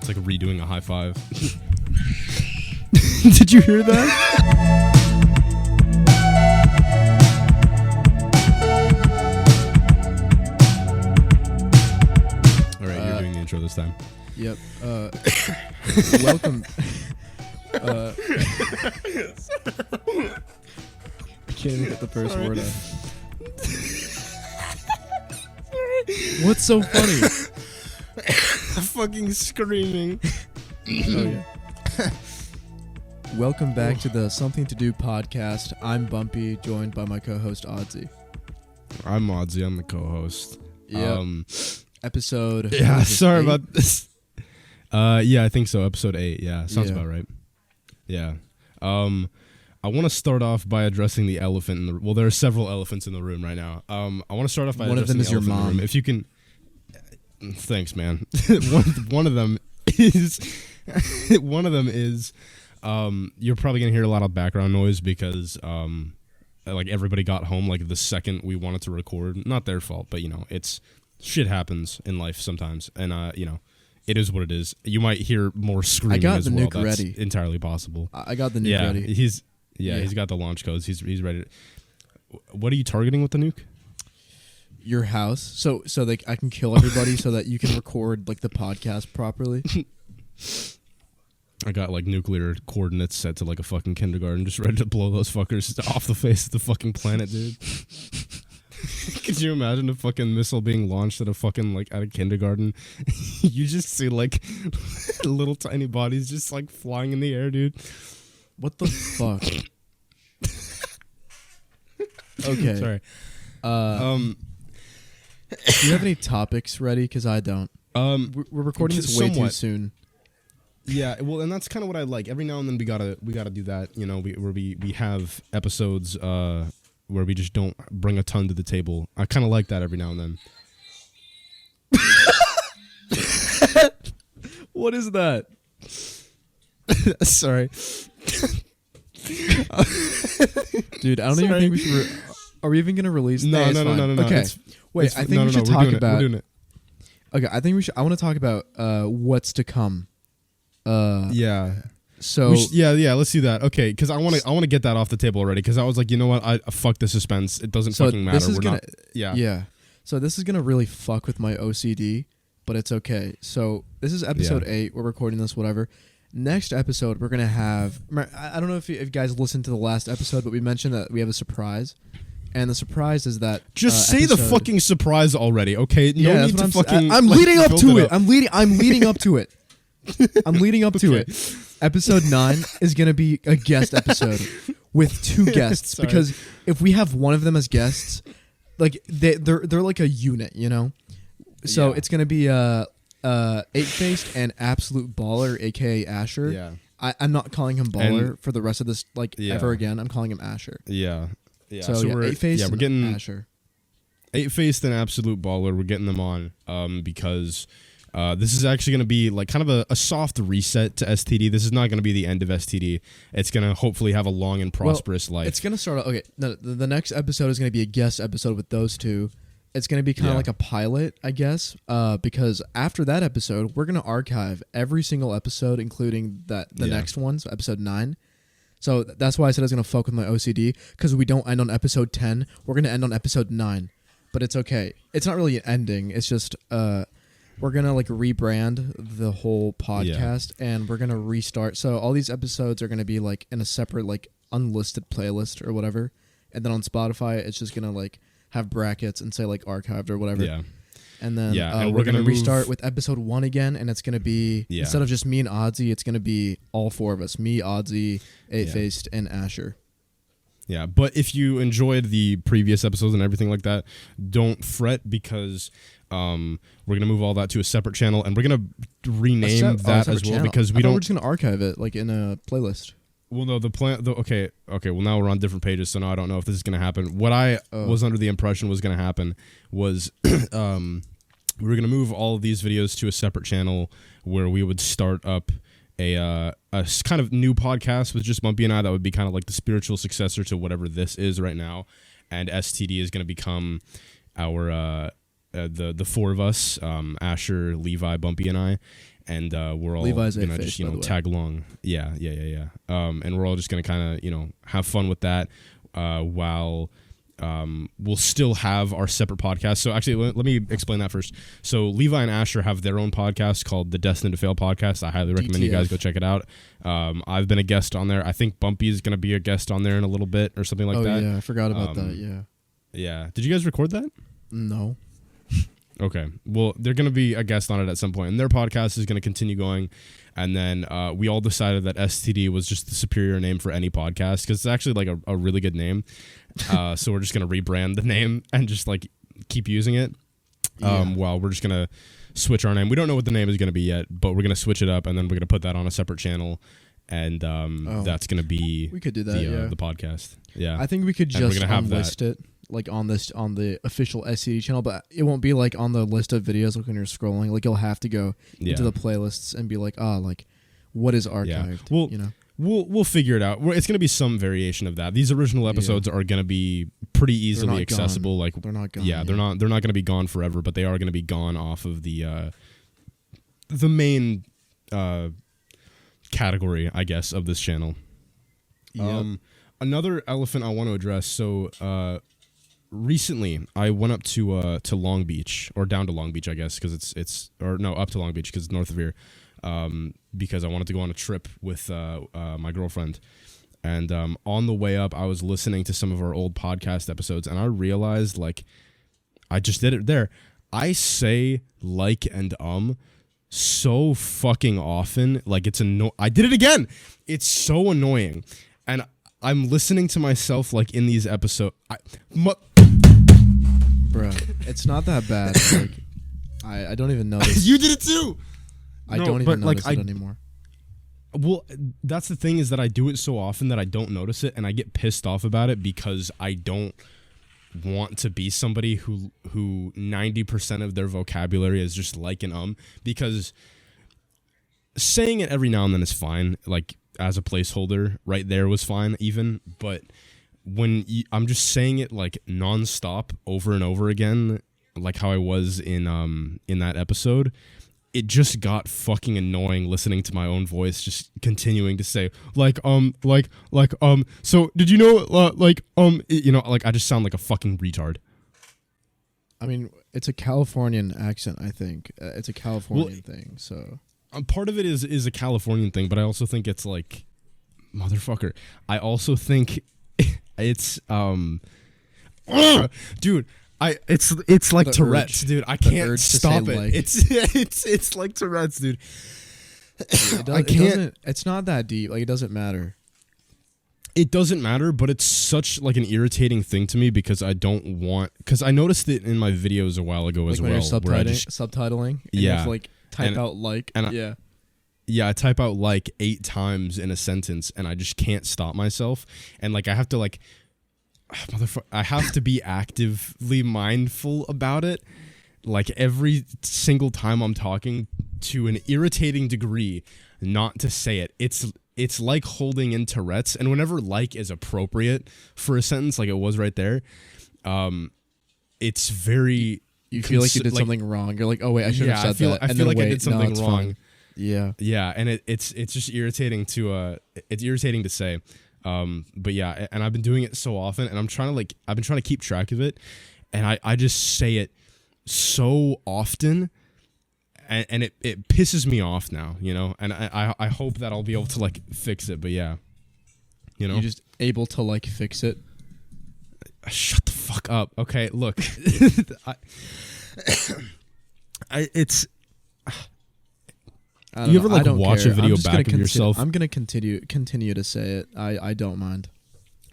It's like redoing a high five. Did you hear that? All right, you're doing the intro this time. Yep. Welcome. I can't even get the first word out. What's so funny? Fucking screaming. Oh, yeah. Welcome back to the Something to Do podcast. I'm Bumpy, joined by my co-host Oddzey. I'm Oddzey. I'm the co-host. Yeah. Episode. Yeah. Sorry 8? about this. Yeah, I think so. Episode 8. Yeah, sounds about right. Yeah. I want to start off by addressing the elephant in the. Well, there are several elephants in the room right now. I want to start off by addressing the elephant in the room. If you can. Thanks, man. one of them is. One of them is. You're probably gonna hear a lot of background noise because like everybody got home like the second we wanted to record. Not their fault, but it's shit happens in life sometimes, and it is what it is. You might hear more screaming as well. That's entirely possible. I got the nuke ready. He's got the launch codes. He's ready. What are you targeting with the nuke? Your house, so like I can kill everybody, so that you can record like the podcast properly. I got like nuclear coordinates set to like a fucking kindergarten, just ready to blow those fuckers off the face of the fucking planet, dude. Could you imagine a fucking missile being launched at a fucking like at a kindergarten? You just see like little tiny bodies just like flying in the air, dude. What the fuck? Okay. Sorry. Do you have any topics ready? Because I don't. We're recording this way too soon. Yeah, well, and that's kind of what I like. Every now and then we gotta do that. Where we have episodes where we just don't bring a ton to the table. I kind of like that every now and then. What is that? Sorry. Dude, I don't even think we should. Are we even gonna release? No. Okay, wait. I think we should talk about. We're doing it. Okay, I think we should. I want to talk about what's to come. Yeah. So let's do that. Okay, because I want to get that off the table already. Because I was like, you know what? I fuck the suspense. It doesn't fucking matter. Yeah. So this is gonna really fuck with my OCD, but it's okay. So this is episode 8. We're recording this, whatever. Next episode, we're gonna have. I don't know if you guys listened to the last episode, but we mentioned that we have a surprise. And the surprise is that just say the fucking surprise already, okay? No need to fucking. I'm leading up to it. I'm leading up to it. I'm leading up to it. Episode 9 is gonna be a guest episode with 2 guests because if we have one of them as guests, like they're like a unit, So it's gonna be 8-Faced and Absolute Baller, aka Asher. Yeah. I'm not calling him Baller for the rest of this ever again. I'm calling him Asher. Yeah. Yeah. So we're 8-Faced we're getting Asher. 8-Faced and Absolute Baller. We're getting them on because this is actually going to be like kind of a soft reset to STD. This is not going to be the end of STD. It's going to hopefully have a long and prosperous life. It's going to start. Okay, no, the next episode is going to be a guest episode with those 2. It's going to be kind of like a pilot, I guess, because after that episode, we're going to archive every single episode, including the next one, so episode 9. So that's why I said I was going to fuck with my OCD, because we don't end on episode 10. We're going to end on episode 9. But it's okay. It's not really an ending. It's just we're going to like rebrand the whole podcast and we're going to restart. So all these episodes are going to be like in a separate like unlisted playlist or whatever. And then on Spotify, it's just going to like have brackets and say like archived or whatever. Yeah. And then and we're going to restart with episode 1 again, and it's going to be, instead of just me and Oddzey, it's going to be all 4 of us. Me, Oddzey, 8-Faced, and Asher. Yeah, but if you enjoyed the previous episodes and everything like that, don't fret because we're going to move all that to a separate channel, and we're going to rename that as well because we're just going to archive it like in a playlist. Well, no, the plan. Okay. Well, now we're on different pages, so now I don't know if this is going to happen. What I was under the impression was going to happen was we were going to move all of these videos to a separate channel where we would start up a kind of new podcast with just Bumpy and I. That would be kind of like the spiritual successor to whatever this is right now, and STD is going to become our the 4 of us, Asher, Levi, Bumpy, and I. and we're all Levi's gonna A-face, just by the way. tag along. Yeah. And we're all just gonna kind of have fun with that while. We'll still have our separate podcasts. So actually, let me explain that first. So Levi and Asher have their own podcast called the Destined to Fail podcast. I highly recommend you guys go check it out. I've been a guest on there. I think Bumpy is going to be a guest on there in a little bit or something like that. Oh yeah, I forgot about that. Yeah. Yeah. Did you guys record that? No. Okay. Well, they're going to be a guest on it at some point, and their podcast is going to continue going. And then we all decided that STD was just the superior name for any podcast because it's actually like a really good name. So we're just going to rebrand the name and just like keep using it. While we're just going to switch our name. We don't know what the name is going to be yet, but we're going to switch it up and then we're going to put that on a separate channel. And that's going to be we could do that, the podcast. Yeah. I think we could just list it like on the official STD channel, but it won't be like on the list of videos like when you're scrolling. Like you'll have to go into the playlists and be like, like what is archived? Well, you know. We'll figure it out. It's going to be some variation of that. These original episodes are going to be pretty easily accessible. Gone. Like they're not gone. Yeah, they're not going to be gone forever, but they are going to be gone off of the main category, I guess, of this channel. Yep. Another elephant I want to address. So recently, I went up to Long Beach, or down to Long Beach, I guess, because up to Long Beach because it's north of here. Because I wanted to go on a trip with my girlfriend. And on the way up, I was listening to some of our old podcast episodes, and I realized, like, I just did it there. I say like and so fucking often. Like, I did it again! It's so annoying. And I'm listening to myself, like, in these episodes. Bruh, it's not that bad. Like, I don't even notice. You did it too! I don't even notice it anymore. Well, that's the thing is that I do it so often that I don't notice it, and I get pissed off about it because I don't want to be somebody who 90% of their vocabulary is just like and because saying it every now and then is fine, like as a placeholder right there was fine even, but when I'm just saying it like nonstop over and over again, like how I was in that episode, it just got fucking annoying listening to my own voice just continuing to say so did you know like I just sound like a fucking retard. I mean, it's a Californian accent, I think. It's a Californian thing, so part of it is a Californian thing, but I also think it's like motherfucker. I also think it's dude, it's like Tourette's, dude. I can't stop it. Like. It's like Tourette's, dude. I can't. It's not that deep. Like, it doesn't matter. It doesn't matter, but it's such like an irritating thing to me because I don't want. Because I noticed it in my videos a while ago as when well. You're subtitling. And you have to, like, type out like. Yeah, I type out like 8 times in a sentence, and I just can't stop myself, and like I have to like. I have to be actively mindful about it, like every single time I'm talking, to an irritating degree, not to say it. It's like holding in Tourette's, and whenever like is appropriate for a sentence, like it was right there, it's very. You feel like you did something wrong. You're like, oh wait, I should have said that. I feel like I did something wrong. Fine. Yeah, and it's just irritating to say. But yeah, and I've been doing it so often, and I've been trying to keep track of it, and I just say it so often, and it pisses me off now, and I hope that I'll be able to like fix it, but yeah, You're just able to like fix it. Shut the fuck up. Okay, look, you ever like watch a video back of yourself? I'm gonna continue to say it. I don't mind.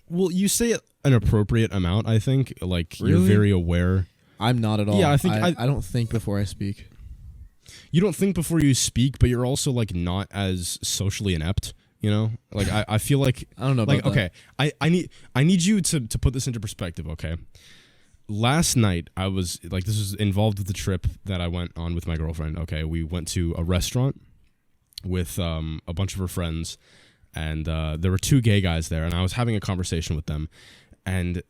Well, you say it an appropriate amount, I think. Like, really? You're very aware. I'm not at all. Yeah, I think I don't think before I speak. You don't think before you speak, but you're also like not as socially inept. Like I feel like I don't know. Like, about okay, that. I need you to put this into perspective. Okay, last night I was like, this was involved with the trip that I went on with my girlfriend. Okay, we went to a restaurant with a bunch of her friends, and there were 2 gay guys there, and I was having a conversation with them, and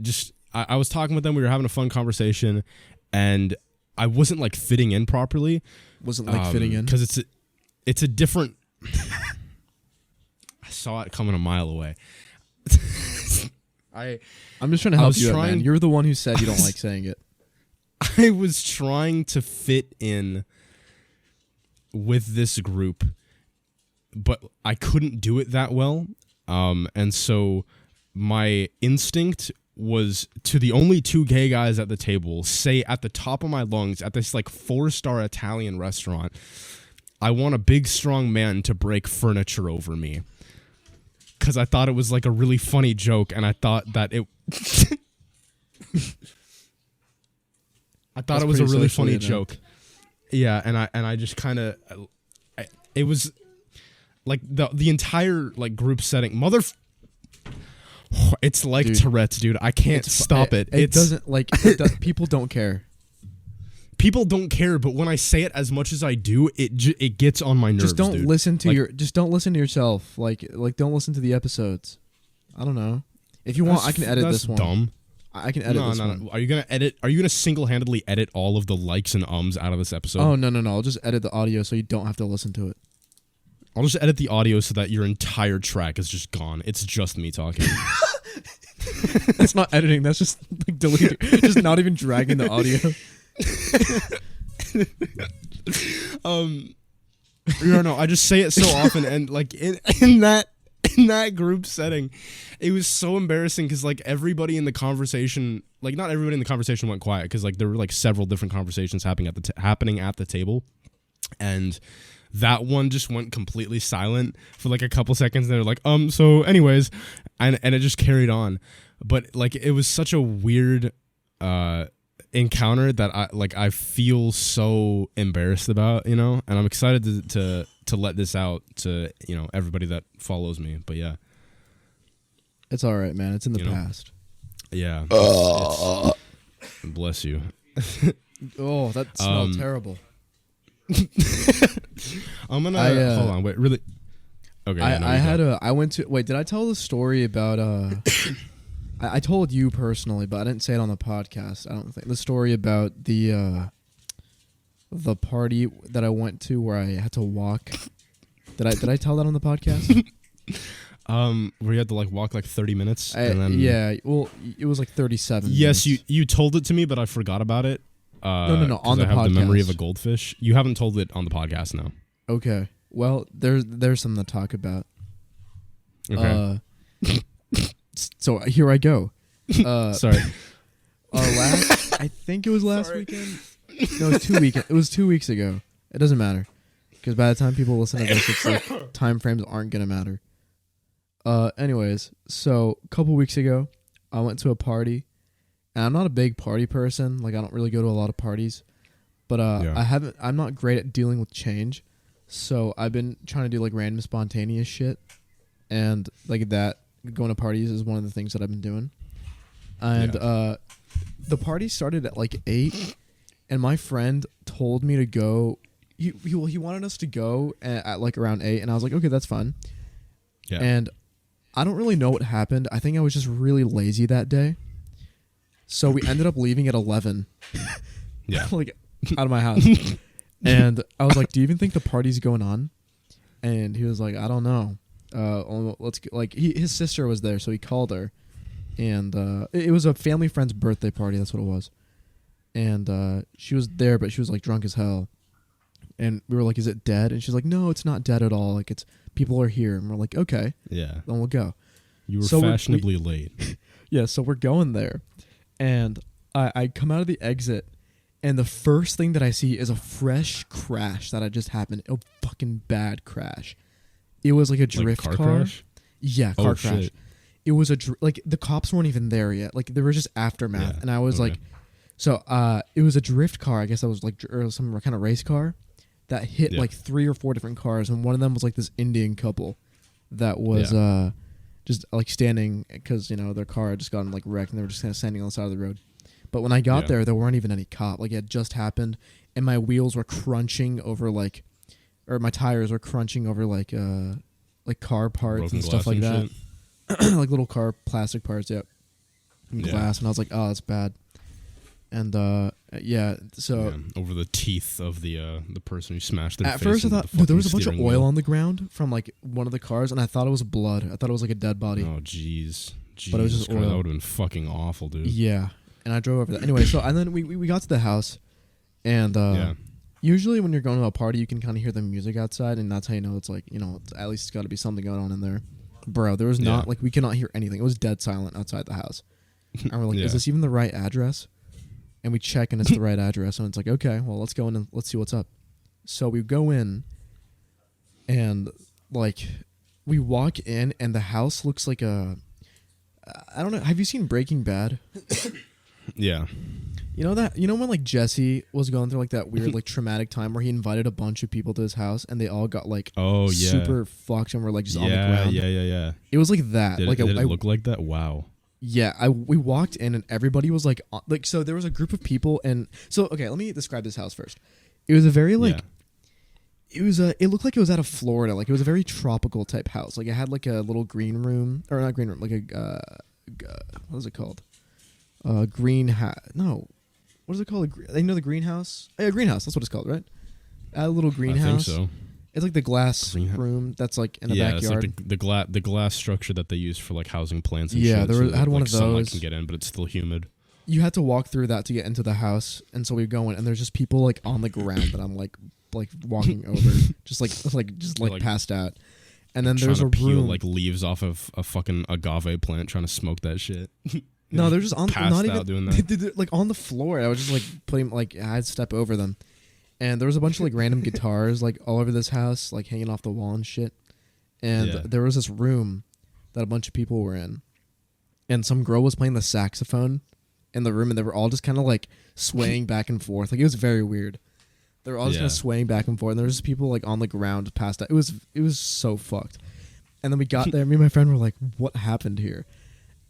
just I was talking with them. We were having a fun conversation, and I wasn't like fitting in properly. Wasn't like fitting in because it's a different. I saw it coming a mile away. I'm just trying to help you out, man. You're the one who said you don't like saying it. I was trying to fit in with this group, but I couldn't do it that well. And so my instinct was to the only two gay guys at the table say at the top of my lungs at this like 4-star Italian restaurant, I want a big strong man to break furniture over me. Because I thought it was like a really funny joke, and I thought that it I thought it was a really funny joke. Yeah, and I just kind of it was like the entire like group setting. It's like dude, Tourette's, dude. I can't stop it. It doesn't like people don't care. People don't care, but when I say it as much as I do, it gets on my nerves. Just don't dude. listen to just don't listen to yourself. Like don't listen to the episodes. I don't know. If you want, I can edit this one. Dumb. I can edit this one. No. Are you gonna single-handedly edit all of the likes and ums out of this episode? Oh no. I'll just edit the audio so you don't have to listen to it. I'll just edit the audio so that your entire track is just gone. It's just me talking. That's not editing. That's just like deleting. Just not even dragging the audio. No, I just say it so often, and like in that group setting, it was so embarrassing because like everybody in the conversation, like not everybody in the conversation went quiet because like there were like several different conversations happening at the table, and that one just went completely silent for like a couple seconds. And they're like, so anyways, and it just carried on, but like it was such a weird encounter that I feel so embarrassed about, you know, and I'm excited to let this out to, you know, everybody that follows me. But yeah, it's all right, man. It's in the past. Yeah. Bless you. Oh, that smelled terrible. I'm gonna hold on. Wait, really? Okay. Did I tell the story about I told you personally, but I didn't say it on the podcast. I don't think the story about the party that I went to where I had to walk. Did I tell that on the podcast? Where you had to like walk like 30 minutes. And then yeah. Well, it was like 37. Yes, minutes. you told it to me, but I forgot about it. No. On the podcast. I have the memory of a goldfish. You haven't told it on the podcast, no. Okay. Well, there's something to talk about. Okay. So here I go. Sorry. I think it was last weekend. No, it was 2 weekends. It was 2 weeks ago. It doesn't matter because by the time people listen to this, it's like time frames aren't gonna matter. Anyways, so a couple weeks ago, I went to a party, and I'm not a big party person. Like I don't really go to a lot of parties, but I'm not great at dealing with change, so I've been trying to do like random spontaneous shit, and like that. Going to parties is one of the things that I've been doing. And the party started at like 8, and my friend told me to go. He wanted us to go at like around 8, and I was like, okay, that's fine. Yeah. And I don't really know what happened. I think I was just really lazy that day. So we ended up leaving at 11. Yeah. Like out of my house. And I was like, do you even think the party's going on? And he was like, I don't know. Let's go. Like his sister was there, so he called her, and it was a family friend's birthday party. That's what it was, and she was there, but she was like drunk as hell, and we were like, "Is it dead?" And she's like, "No, it's not dead at all. Like it's people are here," and we're like, "Okay, yeah, then we'll go." You were fashionably late. Yeah, so we're going there, and I come out of the exit, and the first thing that I see is a fresh crash that had just happened. A fucking bad crash. It was like a drift car. Crash? Yeah, car crash. Shit. It was like the cops weren't even there yet. Like there was just aftermath, and I was like, so it was a drift car. I guess that was like or some kind of race car that hit like 3 or 4 different cars, and one of them was like this Indian couple that was just like standing because you know their car had just gotten like wrecked, and they were just kind of standing on the side of the road. But when I got there weren't even any cop. Like it had just happened, and my wheels were crunching over like. Or my tires were crunching over like car parts broken and stuff like that, like little car plastic parts, and glass. And I was like, oh, that's bad. And Yeah. So over the teeth of the person who smashed their at face. first I thought there was a bunch of oil on the ground from like one of the cars, and I thought it was blood. I thought it was like a dead body. Oh jeez. But it was just oil. That would have been fucking awful, dude. Yeah. And I drove over that. Anyway, so and then we got to the house, and usually when you're going to a party, you can kind of hear the music outside, and that's how you know it's like, it's, at least it's got to be something going on in there. Bro, there was not, like, we could not hear anything. It was dead silent outside the house. And we're like, is this even the right address? And we check, and it's the right address, and it's like, okay, well, let's go in and let's see what's up. So we go in, and, like, we walk in, and the house looks like a... I don't know. Have you seen Breaking Bad? Yeah. You know when like Jesse was going through like that weird like traumatic time where he invited a bunch of people to his house and they all got like super fucked and were like just on the ground. Yeah. It was like that. Did it look like that? Wow. Yeah, we walked in and everybody was like so there was a group of people, and so okay, let me describe this house first. It was a very like it looked like it was out of Florida. Like it was a very tropical type house. Like it had like a little green room, or not green room, like a what is it called? No. What is it called? The greenhouse? Yeah, greenhouse. That's what it's called, right? A little greenhouse. I think so. It's like the glass room that's like in the backyard. Yeah, it's like the glass structure that they use for like housing plants and shit. Yeah, I had one of those. Sunlight can get in, but it's still humid. You had to walk through that to get into the house, and so we go in, and there's just people like on the ground that I'm like walking over, just passed out. And then there's a room peel like leaves off of a fucking agave plant, trying to smoke that shit. No, they're just on not even doing that. Like on the floor. I was just like putting like I'd step over them, and there was a bunch of like random guitars like all over this house, like hanging off the wall and shit. And there was this room that a bunch of people were in, and some girl was playing the saxophone in the room, and they were all just kind of like swaying back and forth. Like it was very weird. They were all just kind of swaying back and forth, and there was just people like on the ground passed out. It was so fucked. And then we got there. Me and my friend were like, "What happened here?"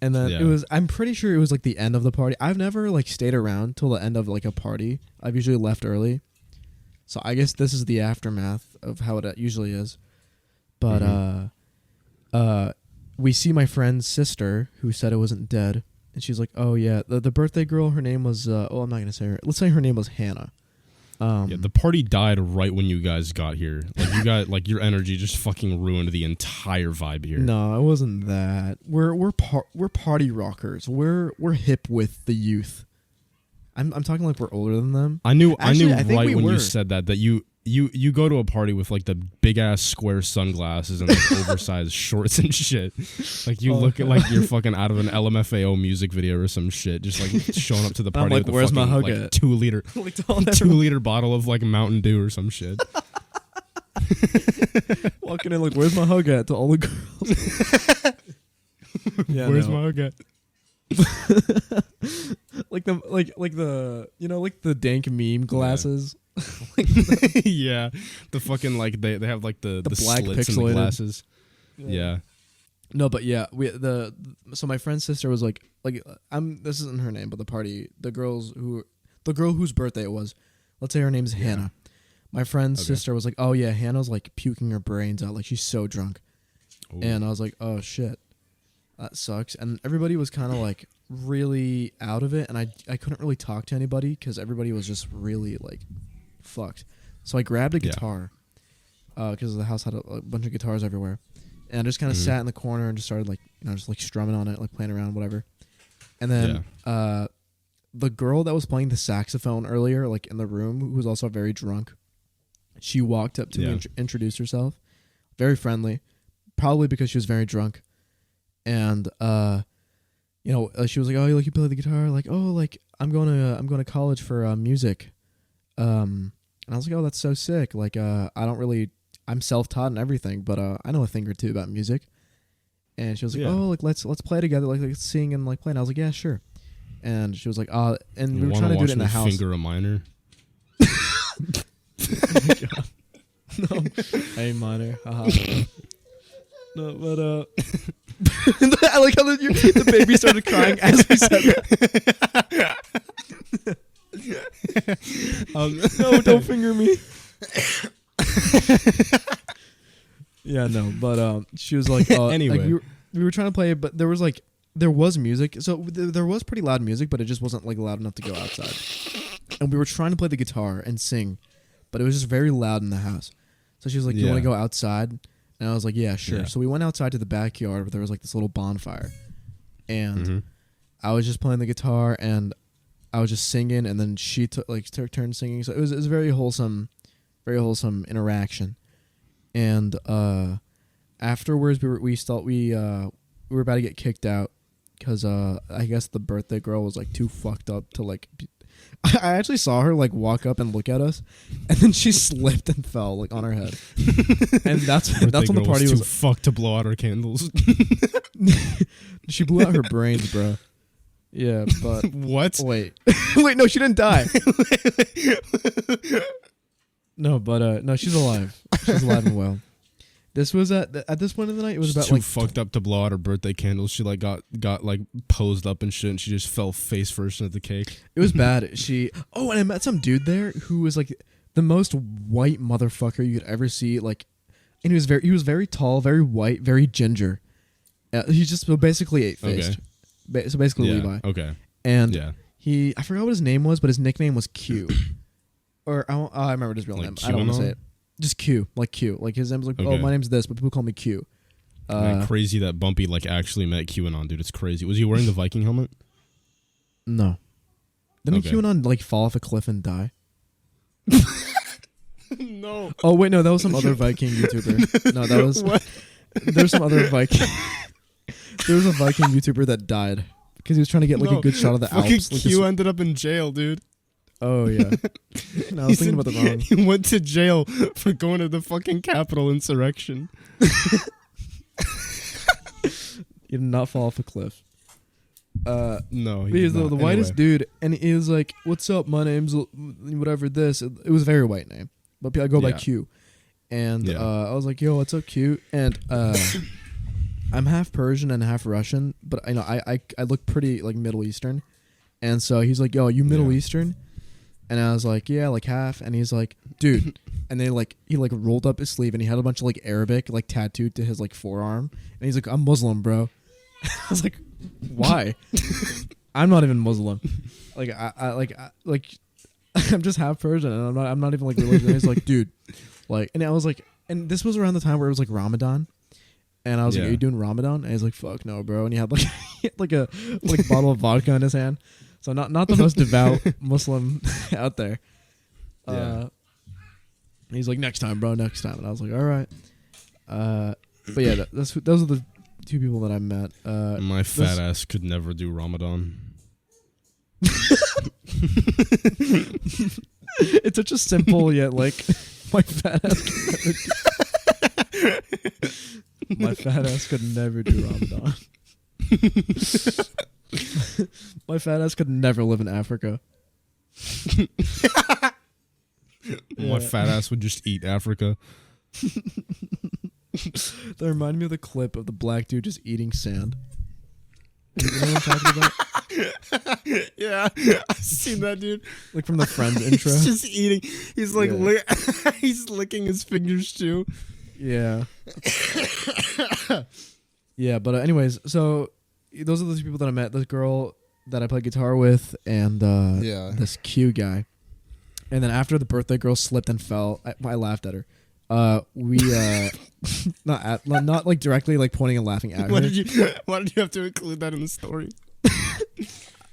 And then I'm pretty sure it was like the end of the party. I've never like stayed around till the end of like a party. I've usually left early. So I guess this is the aftermath of how it usually is. But we see my friend's sister who said it wasn't dead. And she's like, oh yeah, the birthday girl, her name was, I'm not going to say her. Let's say her name was Hannah. The party died right when you guys got here. Like you got like your energy just fucking ruined the entire vibe here. No, it wasn't that. We're party rockers. We're hip with the youth. I'm talking like we're older than them. I knew right when you said that you go to a party with like the big ass square sunglasses and like oversized shorts and shit. Like you look at like you're fucking out of an LMFAO music video or some shit, just like showing up to the party like, with where's a fucking my hug like at? 2 liter like 2 liter bottle of like Mountain Dew or some shit. Walking in like, where's my hug at to all the girls? Yeah, where's my hug at? like the like the dank meme glasses. Yeah, the fucking like they have like the black slits in the glasses. Yeah. No, but yeah, so my friend's sister was like this isn't her name, but the girl whose birthday it was, let's say her name's Hannah. My friend's sister was like, oh yeah, Hannah's like puking her brains out, like she's so drunk. Ooh. And I was like, oh shit, that sucks. And everybody was kind of like really out of it, and I couldn't really talk to anybody because everybody was just really like fucked. So I grabbed a guitar because the house had a bunch of guitars everywhere, and I just kind of sat in the corner and just started like just like strumming on it, like playing around, whatever. And then the girl that was playing the saxophone earlier, like in the room, who was also very drunk, she walked up to me and introduced herself, very friendly, probably because she was very drunk. And she was like, oh, like you play the guitar, like, oh, like I'm going to college for music. And I was like, oh, that's so sick. Like, I'm self-taught and everything, but I know a thing or two about music. And she was like, oh, like let's play together, like sing and like play. And I was like, yeah, sure. And she was like, and we were trying to do it in the house. Finger a minor. Oh my God. No, A minor. No, but I like how the baby started crying as we said that. No, don't finger me. Yeah, no, but she was like, anyway, like we were trying to play it, but there was music, so there was pretty loud music, but it just wasn't like loud enough to go outside. and we were trying to play the guitar and sing, but it was just very loud in the house. So she was like, "Do you want to go outside?" And I was like, "Yeah, sure." Yeah. So we went outside to the backyard where there was like this little bonfire, and I was just playing the guitar and I was just singing, and then she took turned singing. So it was a very wholesome interaction. And afterwards, we were about to get kicked out because I guess the birthday girl was like too fucked up to like. I actually saw her like walk up and look at us, and then she slipped and fell like on her head. And that's when the party was too fucked to blow out her candles. She blew out her brains, bro. Yeah, but what? Wait, no, she didn't die. No, but no, she's alive. She's alive and well. This was at this point in the night. It was about too like fucked up to blow out her birthday candles. She like got like posed up and shit, and she just fell face first into the cake. It was bad. And I met some dude there who was like the most white motherfucker you could ever see. Like, and he was very tall, very white, very ginger. He's just basically 8-faced. Okay. So basically Levi. Okay. And I forgot what his name was, but his nickname was Q. Or I remember his real name. I don't want to say it. Just Q, like Q. Like his name was like, oh, my name's this, but people call me Q. Man, crazy that Bumpy like actually met QAnon, dude. It's crazy. Was he wearing the Viking helmet? No. Didn't QAnon like fall off a cliff and die? No. Oh wait, no, that was some other Viking YouTuber. No, that was what? There's some other Viking. There was a Viking YouTuber that died because he was trying to get like a good shot of the Alps. Like Q ended up in jail, dude. Oh yeah. No, I was thinking about the wrong. He went to jail for going to the fucking Capitol insurrection. He did not fall off a cliff. No, he was the whitest dude, and he was like, "What's up? My name's whatever this." It was a very white name, but I go by Q. And I was like, "Yo, what's up, Q?" And I'm half Persian and half Russian, but I know I look pretty like Middle Eastern, and so he's like, "Yo, are you Middle Eastern?" And I was like, "Yeah, like half." And he's like, "Dude," and then he rolled up his sleeve and he had a bunch of like Arabic like tattooed to his like forearm, and he's like, "I'm Muslim, bro." I was like, "Why?" I'm not even Muslim. Like I'm just half Persian, and I'm not even like religious. And he's like, "Dude," like, and I was like, and this was around the time where it was like Ramadan. And I was like, "Are you doing Ramadan?" And he's like, "Fuck no, bro." And he had like a bottle of vodka in his hand. So not the most devout Muslim out there. And he's like, "Next time, bro, next time." And I was like, "All right." But yeah, those are the two people that I met. My fat ass could never do Ramadan. It's such a simple yet like my fat ass my fat ass could never do Ramadan. My fat ass could never live in Africa. My fat ass would just eat Africa. That reminded me of the clip of the black dude just eating sand. You know what I'm talking about? Yeah, I've seen that, dude. Like from the Friends intro. He's just eating. He's like, he's licking his fingers too. Yeah. Yeah, but anyways, so those are the two people that I met. This girl that I played guitar with, and this Q guy. And then after the birthday girl slipped and fell, I laughed at her. We not like directly like pointing and laughing at her. Why did you have to include that in the story?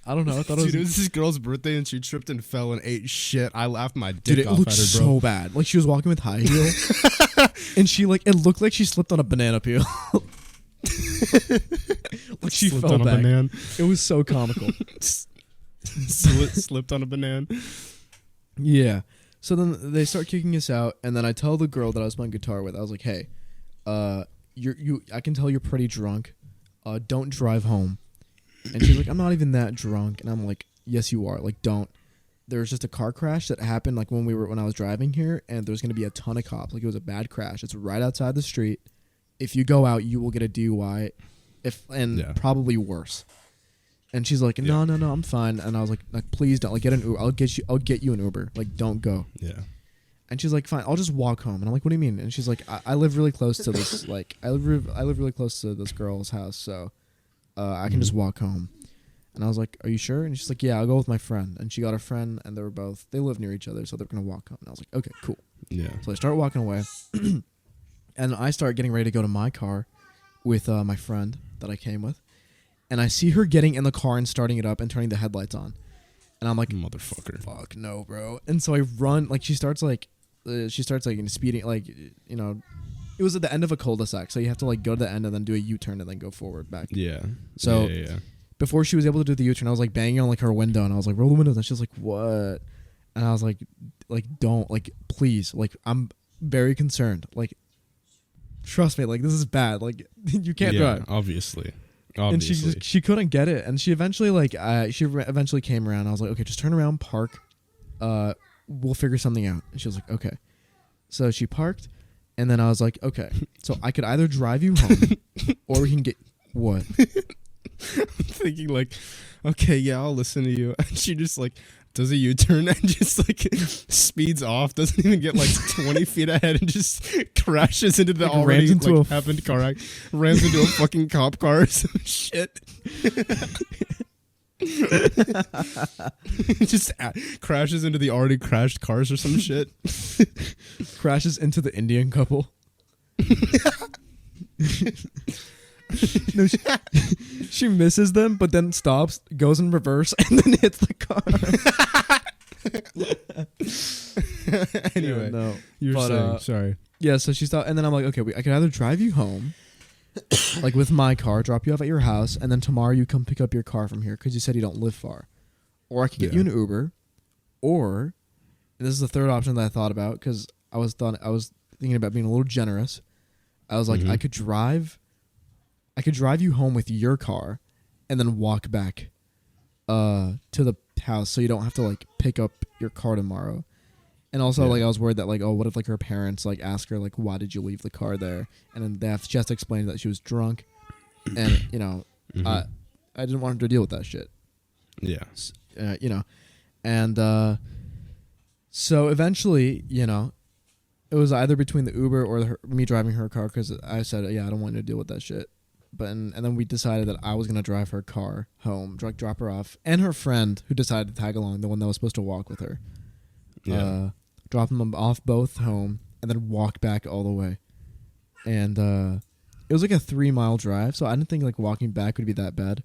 I don't know. I thought it was this girl's birthday and she tripped and fell and ate shit. I laughed my dick off at her, bro. It looked so bad. Like she was walking with high heels, and it looked like she slipped on a banana peel. Like she slipped fell on back. A banana. It was so comical. Slipped on a banana. Yeah. So then they start kicking us out, and then I tell the girl that I was playing guitar with, I was like, "Hey, I can tell you're pretty drunk. Don't drive home." And she's like, "I'm not even that drunk." And I'm like, "Yes, you are. Like, don't." There was just a car crash that happened like when I was driving here, and there's gonna be a ton of cops. Like it was a bad crash. It's right outside the street. If you go out, you will get a DUI, probably worse. And she's like, no, I'm fine. And I was like, please don't, like, get an Uber. I'll get you an Uber. Like, don't go. Yeah. And she's like, fine, I'll just walk home. And I'm like, what do you mean? And she's like, I live really close to this, like, I live really close to this girl's house, so I can just walk home. And I was like, are you sure? And she's like, yeah, I'll go with my friend. And she got a friend, and they live near each other, so they're going to walk home. And I was like, okay, cool. Yeah. So I start walking away, and I start getting ready to go to my car with my friend that I came with. And I see her getting in the car and starting it up and turning the headlights on. And I'm like, motherfucker. Fuck no, bro. And so I run, like, she starts speeding, like, you know, it was at the end of a cul-de-sac, so you have to like go to the end and then do a U-turn and then go forward back. Yeah. So yeah. Before she was able to do the U-turn, I was like banging on like her window, and I was like, roll the windows. And she was like, what? And I was like, don't, like, please, like, I'm very concerned. Like, trust me, like, this is bad. Like, you can't drive. Obviously. And she couldn't get it, and she eventually eventually came around. I was like, okay, just turn around, park. We'll figure something out. And she was like, okay. So she parked, and then I was like, okay, so I could either drive you home, or we can get what? I'm thinking like, okay, yeah, I'll listen to you. And she just like does a U-turn and just like speeds off, doesn't even get like 20 feet ahead, and just crashes into the already like happened car act, rams into a fucking cop car or some shit. Just crashes into the already crashed cars or some shit. Crashes into the Indian couple. No, she misses them, but then stops, goes in reverse, and then hits the car. Anyway, no. You're saying, sorry. Yeah, so she stopped, and then I'm like, okay, I could either drive you home, like with my car, drop you off at your house, and then tomorrow you come pick up your car from here because you said you don't live far. Or I could get you an Uber, or, and this is the third option that I thought about because I was thinking about being a little generous. I was like, I could drive you home with your car and then walk back to the house so you don't have to like pick up your car tomorrow. And also like I was worried that like, oh, what if like her parents like ask her like, why did you leave the car there? And then she has to explain that she was drunk, and you know, I didn't want her to deal with that shit. Yeah. You know, and so eventually, you know, it was either between the Uber or me driving her car because I said, yeah, I don't want you to deal with that shit. But and then we decided that I was gonna drive her car home, drop her off, and her friend who decided to tag along, the one that was supposed to walk with her. Yeah. Drop them off both home and then walk back all the way. And it was like a 3-mile drive, so I didn't think like walking back would be that bad.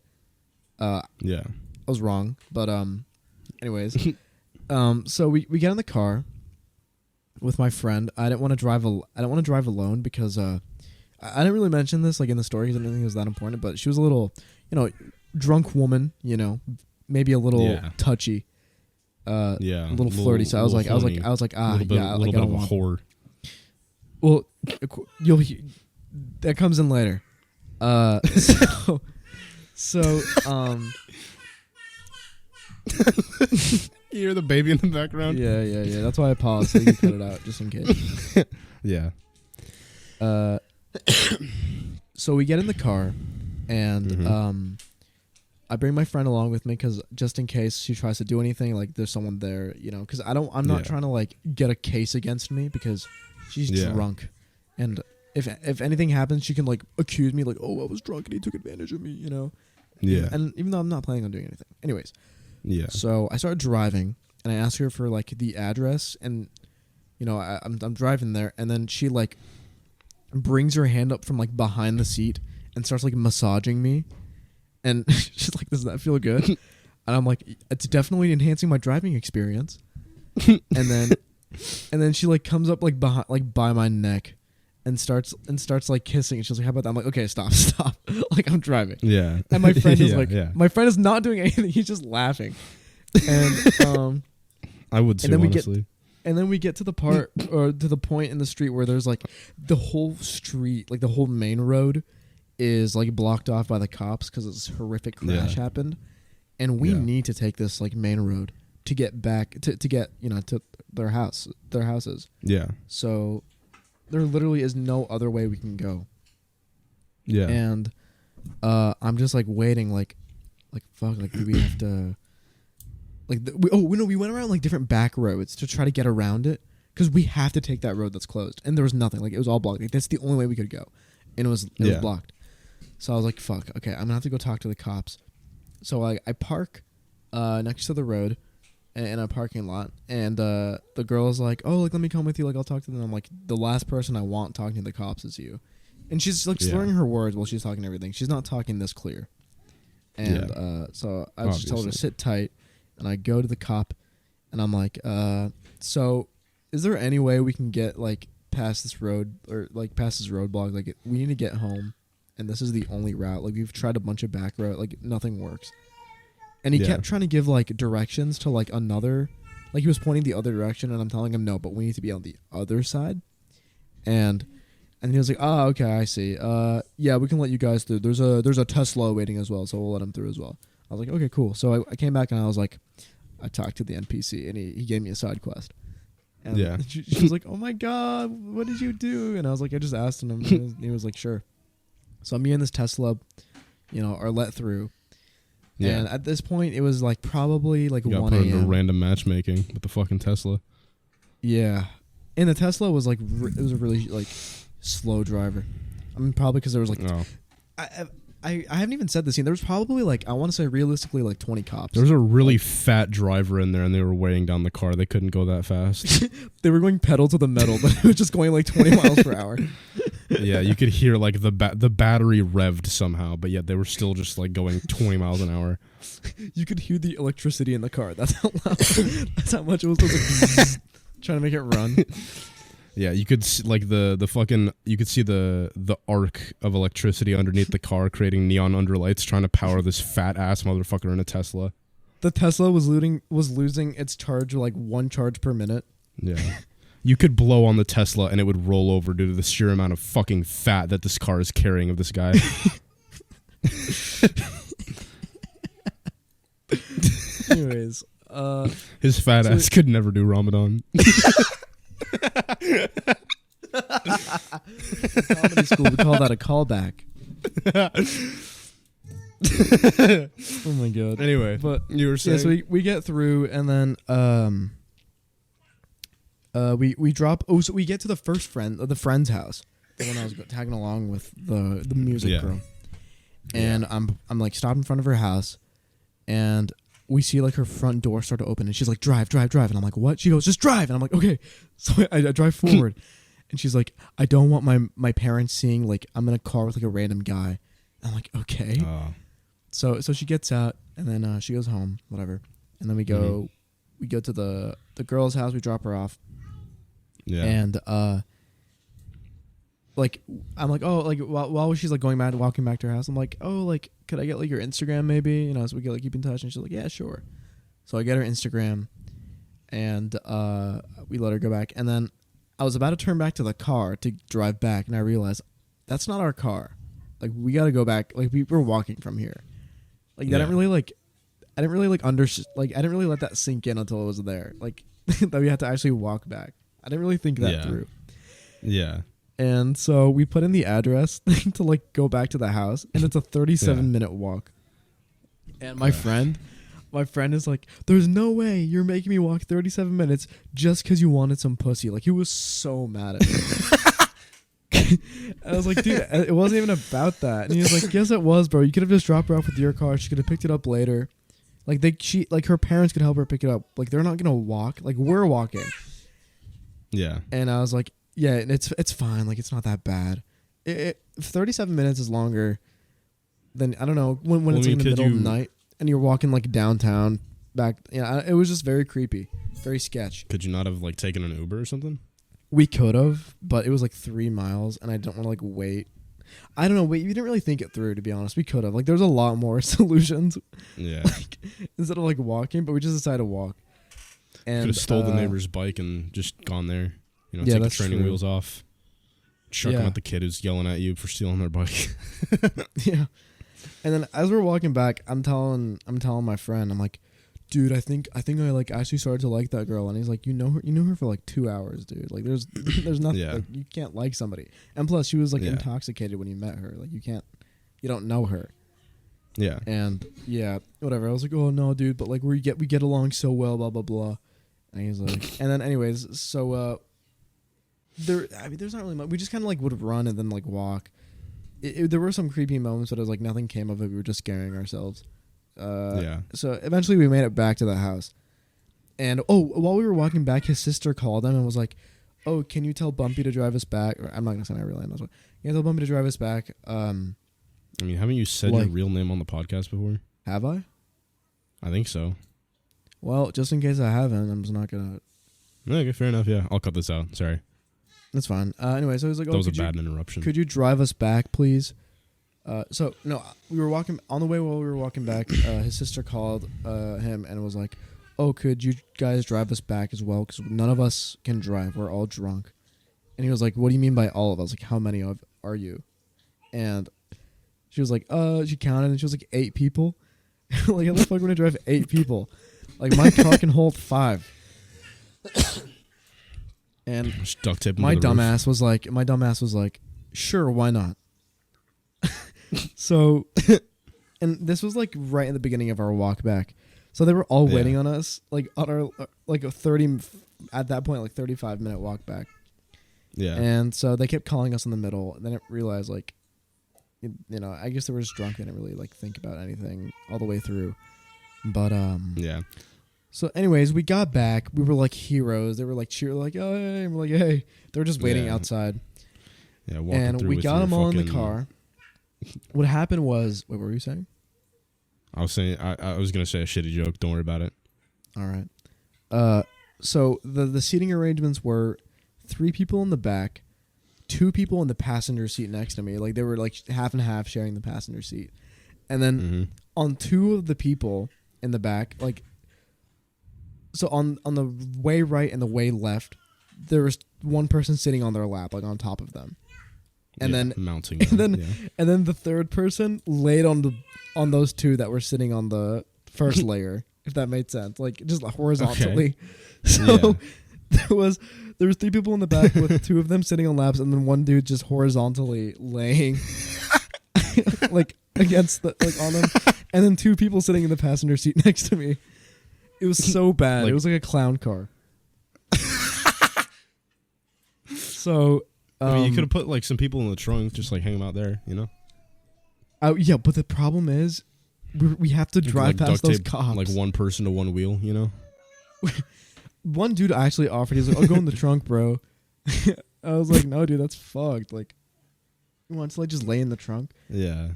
Yeah. I was wrong, but anyways. So we get in the car with my friend. I didn't want to drive alone because I didn't really mention this like in the story because I didn't think it was that important, but she was a little, you know, drunk woman, you know, maybe a little touchy. A little flirty. So I was like, ah, yeah, like I don't want. Whore. Well, that comes in later. So You hear the baby in the background? Yeah. That's why I paused so you can cut it out just in case. Yeah. So we get in the car, and I bring my friend along with me because just in case she tries to do anything, like there's someone there, you know. Because I'm not trying to like get a case against me because she's drunk, and if anything happens, she can like accuse me like, oh, I was drunk and he took advantage of me, you know. Yeah. And even though I'm not planning on doing anything, anyways. Yeah. So I started driving, and I asked her for like the address, and you know I'm driving there, and then she like brings her hand up from like behind the seat and starts like massaging me. And she's like, does that feel good? And I'm like, it's definitely enhancing my driving experience. and then she like comes up like behind, like by my neck and starts like kissing. And she's like, how about that? I'm like, okay, stop. Like I'm driving. Yeah. And my friend is my friend is not doing anything. He's just laughing. And I would too, honestly. And then we get to the part or to the point in the street where there's like the whole street, like the whole main road is like blocked off by the cops because this horrific crash happened, and we need to take this like main road to get back to get, you know, to their houses. Yeah. So there literally is no other way we can go. Yeah. And I'm just like waiting, like fuck, like do we have to like we went around like different back roads to try to get around it because we have to take that road that's closed, and there was nothing, like it was all blocked. Like that's the only way we could go, and it was blocked. So I was like, fuck, okay, I'm gonna have to go talk to the cops. so I park next to the road in a parking lot, and the girl's like, oh, like, let me come with you, like, I'll talk to them. I'm like, the last person I want talking to the cops is you. And she's like slurring her words while she's talking everything. She's not talking this clear. And so I just told her to sit tight, and I go to the cop, and I'm like, so is there any way we can get like past this road, or like past this roadblock? Like, we need to get home, and this is the only route. Like, we've tried a bunch of back route, like nothing works. And he kept trying to give like directions to like another, like he was pointing the other direction, and I'm telling him no, but we need to be on the other side. And he was like, oh, okay, I see. Yeah, we can let you guys through. There's a Tesla waiting as well, so we'll let him through as well. I was like, okay, cool. So I came back, and I was like, I talked to the NPC, and he gave me a side quest. And she was like, oh my God, what did you do? And I was like, I just asked him, and he was like, sure. So me and this Tesla, are let through. Yeah. And at this point, it was like probably like 1 a.m. Put into random matchmaking with the fucking Tesla. Yeah. And the Tesla was like, it was a really like slow driver. I mean, probably because there was like, I haven't even said this scene. There was probably like, I want to say realistically like 20 cops. There was a really fat driver in there, and they were weighing down the car. They couldn't go that fast. They were going pedal to the metal, but it was just going like 20 miles per hour. Yeah, you could hear like the battery revved somehow, but yet they were still just like going 20 miles an hour. You could hear the electricity in the car. That's how loud. That's how much it was like, trying to make it run. Yeah, you could see, like you could see the arc of electricity underneath the car, creating neon underlights, trying to power this fat ass motherfucker in a Tesla. The Tesla was losing its charge, like 1 charge per minute. Yeah. You could blow on the Tesla and it would roll over due to the sheer amount of fucking fat that this car is carrying of this guy. Anyways, his fat ass could never do Ramadan. Comedy school, we call that a callback. Oh my God. Anyway, but you were saying, so we get through, and then we drop. Oh, so we get to the friend's house, the one I was tagging along with the music girl, and I'm like stopped in front of her house, and we see like her front door start to open, and she's like, drive, and I'm like, what? She goes, just drive, and I'm like, okay. So I drive forward, and she's like, I don't want my parents seeing like I'm in a car with like a random guy. And I'm like, okay. So she gets out, and then she goes home, whatever, and then we go to the girl's house. We drop her off. Yeah. And like I'm like, oh, like while she's like walking back to her house, I'm like, oh, like could I get like your Instagram maybe, so we can like keep in touch? And she's like, yeah, sure. So I get her Instagram, and we let her go back, and then I was about to turn back to the car to drive back, and I realized that's not our car. Like, we got to go back. Like, we were walking from here. Like, I didn't really let that sink in until it was there. Like, that we had to actually walk back. I didn't really think that through. Yeah. And so we put in the address to like go back to the house, and it's a 37-minute walk. And my friend is like, there's no way you're making me walk 37 minutes just because you wanted some pussy. Like, he was so mad at me. I was like, dude, it wasn't even about that. And he was like, yes, it was, bro. You could have just dropped her off with your car. She could have picked it up later. Like, her parents could help her pick it up. Like, they're not gonna walk. Like, we're walking. Yeah. And I was like, yeah, it's fine. Like, it's not that bad. 37 minutes is longer than, I don't know, when it's in the middle of the night and you're walking like downtown back. Yeah, it was just very creepy, very sketch. Could you not have like taken an Uber or something? We could have, but it was like 3 miles, and I don't want to like wait. I don't know. We didn't really think it through, to be honest. We could have. Like, there's a lot more solutions. Yeah. Like, instead of like walking, but we just decided to walk. And could have stole the neighbor's bike and just gone there. Take the training wheels off. Chuck them at the kid who's yelling at you for stealing their bike. Yeah. And then as we're walking back, I'm telling my friend, I'm like, dude, I think I like actually started to like that girl. And he's like, you knew her for like 2 hours, dude. Like, there's nothing. Yeah. Like, you can't like somebody. And plus, she was like intoxicated when you met her. Like, you don't know her. Yeah. And yeah, whatever. I was like, oh no, dude, but like we get along so well, blah blah blah. And he's like, and then anyways, so there's not really much. We just kind of like would run and then like walk. There were some creepy moments, but it was like nothing came of it. We were just scaring ourselves. So eventually we made it back to the house. And, while we were walking back, his sister called him and was like, oh, can you tell Bumpy to drive us back? Or, I'm not going to say my real name. Can you tell Bumpy to drive us back? I mean, haven't you said your real name on the podcast before? Have I? I think so. Well, just in case I haven't, I'm just not going to... Okay, fair enough, yeah. I'll cut this out. Sorry. That's fine. Anyway, so he was like, that was a bad interruption. Could you drive us back, please? We were walking... On the way while we were walking back, his sister called him and was like, oh, could you guys drive us back as well? Because none of us can drive. We're all drunk. And he was like, what do you mean by all of us? Like, how many are you? And she was like, she counted, and she was like, 8 people. Like, how the fuck are we going to drive 8 people? Like, my car can hold 5. And just duct tape my dumbass was like, sure, why not? So, and this was like right in the beginning of our walk back. So they were all waiting on us, like on our a 30 at that point, like 35-minute walk back. Yeah. And so they kept calling us in the middle. And then I realized, like, I guess they were just drunk. They didn't really like think about anything all the way through. But yeah. So, anyways, we got back. We were like heroes. They were like cheering, like, oh, hey. And we're like, hey. They were just waiting outside. Yeah. And we got them all in the car. What happened was, what were you saying? I was saying I was gonna say a shitty joke. Don't worry about it. All right. So the seating arrangements were 3 people in the back, 2 people in the passenger seat next to me. Like, they were like half and half sharing the passenger seat, and then on 2 of the people in the back, like, so on the way right and the way left, there was one person sitting on their lap, like on top of them. And then mounting, and then the third person laid on those 2 that were sitting on the first layer, if that made sense, like just horizontally. Okay. So there was 3 people in the back with 2 of them sitting on laps, and then one dude just horizontally laying, like against the on them, and then 2 people sitting in the passenger seat next to me. It was so bad. Like, it was like a clown car. So. I mean, you could have put like some people in the trunk, just like hang them out there, Yeah, but the problem is, we have to drive past those cops. Like one person to one wheel, One dude actually offered. He's like, "I'll go in the trunk, bro." I was like, "No, dude, that's fucked." Like, you want to like just lay in the trunk? Yeah.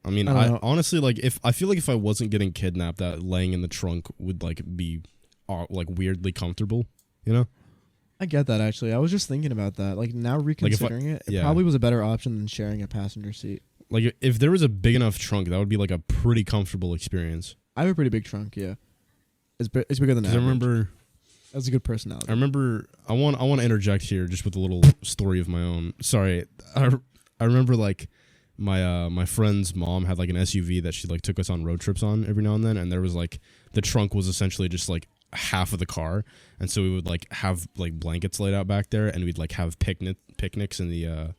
I mean, I honestly like if I wasn't getting kidnapped, that laying in the trunk would like be like weirdly comfortable, I get that, actually. I was just thinking about that. Like, now reconsidering it probably was a better option than sharing a passenger seat. Like, if there was a big enough trunk, that would be like a pretty comfortable experience. I have a pretty big trunk, yeah. It's bigger than average. I remember... That's a good personality. I remember... I want to interject here just with a little story of my own. Sorry. I remember, like, my friend's mom had, like, an SUV that she, like, took us on road trips on every now and then, and there was, like... The trunk was essentially just, like, half of the car, and so we would like have like blankets laid out back there, and we'd like have picnics in the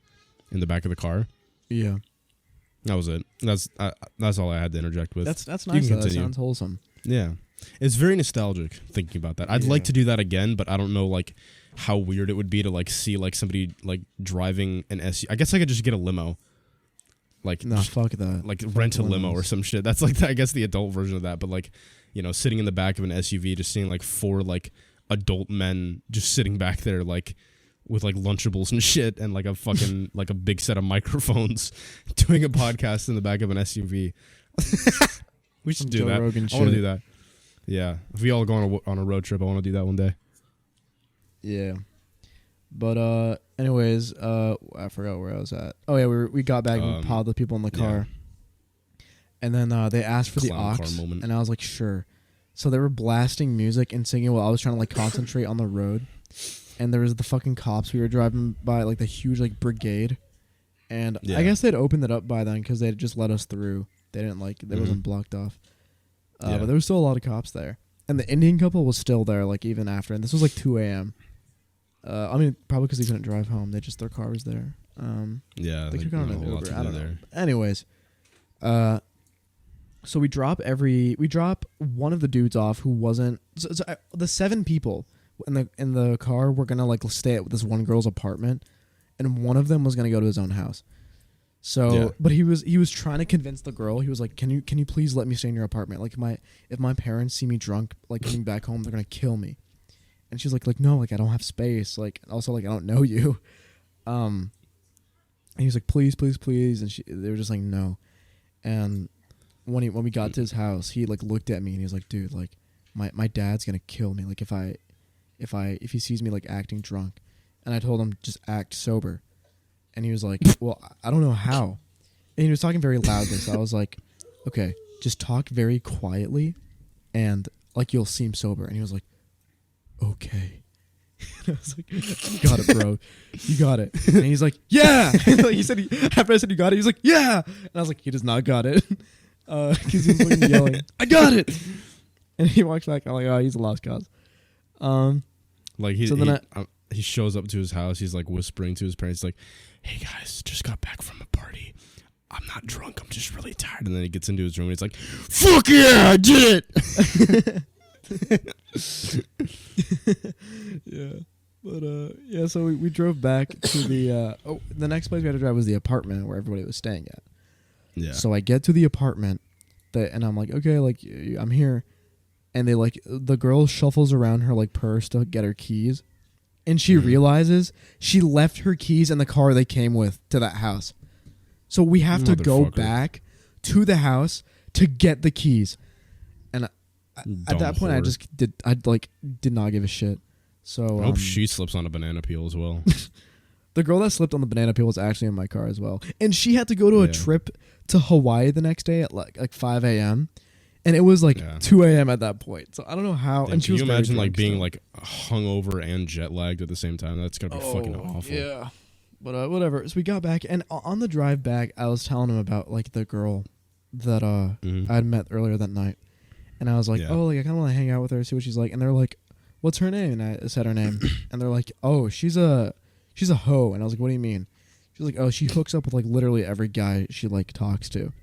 back of the car. Yeah, that was it. That's all I had to interject with. That's nice. That sounds wholesome. Yeah, it's very nostalgic thinking about that. I'd like to do that again, but I don't know like how weird it would be to like see like somebody like driving an SUV. I guess I could just get a limo. Like, no, fuck that. Like rent a limo or some shit. That's like I guess the adult version of that, but like. Sitting in the back of an SUV, just seeing like 4 like adult men just sitting back there like with like Lunchables and shit, and like a fucking like a big set of microphones, doing a podcast in the back of an SUV. We should do that. I want to do that. Yeah, if we all go on a road trip, I want to do that one day. Yeah, but anyways, I forgot where I was at. Oh yeah, we got back and we piled the people in the car. Yeah. And then they asked for the aux, and I was like, sure. So they were blasting music and singing while I was trying to like concentrate on the road. And there was the fucking cops we were driving by, like the huge like brigade. And I guess they'd opened it up by then because they'd just let us through. They didn't like it wasn't blocked off. But there was still a lot of cops there. And the Indian couple was still there, like even after. And this was like 2 a.m. I mean, probably because they couldn't drive home. Their car was there. They could have gone an Uber. I don't know. Anyways, so we drop one of the dudes off who wasn't. The 7 people in the car were gonna like stay at this one girl's apartment, and one of them was gonna go to his own house. So, but he was trying to convince the girl. He was like, "Can you please let me stay in your apartment? Like, if my parents see me drunk, like coming back home, they're gonna kill me." And she's like, "No, like I don't have space. Like, also like I don't know you." And he was like, "Please, please, please." And they were just like, "No." And when we got to his house, he like looked at me and he was like, "Dude, like my dad's gonna kill me. Like if he sees me like acting drunk." And I told him, "Just act sober." And he was like, "Well, I don't know how." And he was talking very loudly. So I was like, "Okay, just talk very quietly and like you'll seem sober." And he was like, "Okay." And I was like, "You got it, bro. You got it." And he's like, "Yeah." And like he said, after I said you got it, he was like, "Yeah." And I was like, "He does not got it." Because he was like yelling, "I got it." And he walks back. I'm like, "Oh, he's a lost cause." Like he shows up to his house. He's like whispering to his parents, like, "Hey guys, just got back from a party. I'm not drunk. I'm just really tired." And then he gets into his room and he's like, "Fuck yeah, I did it." Yeah, but yeah. So we drove back to the next place we had to drive was the apartment where everybody was staying at. Yeah. So I get to the apartment, and I'm like, "Okay, like I'm here," and they like the girl shuffles around her like purse to get her keys. And she realizes she left her keys in the car they came with to that house. So we have to go back to the house to get the keys. And at that point, I did not give a shit. So I hope she slips on a banana peel as well. The girl that slipped on the banana peel was actually in my car as well. And she had to go to a trip to Hawaii the next day at like 5 a.m. And it was like 2 a.m. at that point. So I don't know how. And she was can you imagine like being like hungover and jet lagged at the same time? That's gonna be fucking awful. Yeah. But whatever. So we got back, and on the drive back, I was telling him about like the girl that I had met earlier that night. And I was like, "Oh, like I kind of want to hang out with her, see what she's like." And they're like, "What's her name?" And I said her name. And they're like, "Oh, she's a hoe." And I was like, "What do you mean?" She's like, "Oh, she hooks up with like literally every guy she like talks to."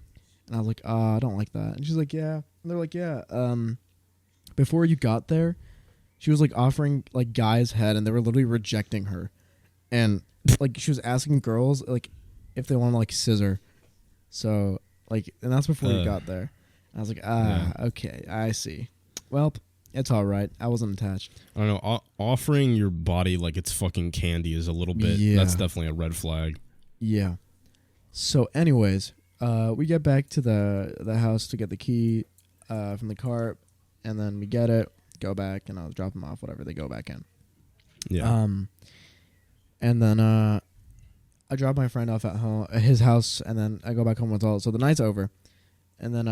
And I was like, "I don't like that." And she's like, "Yeah." And they're like, "Yeah, before you got there, she was like offering like guys head, and they were literally rejecting her, and like she was asking girls like if they want to like scissor, so like, and that's before you got there." And I was like, okay, I see. Well, it's all right. I wasn't attached. I don't know. Offering your body like it's fucking candy is a little bit. That's definitely a red flag. Yeah. So, anyways, we get back to the house to get the key from the car, and then we get it, go back, and I'll drop them off, whatever, they go back in. Yeah. And then I drop my friend off at his house, and then I go back home with all. So the night's over, and then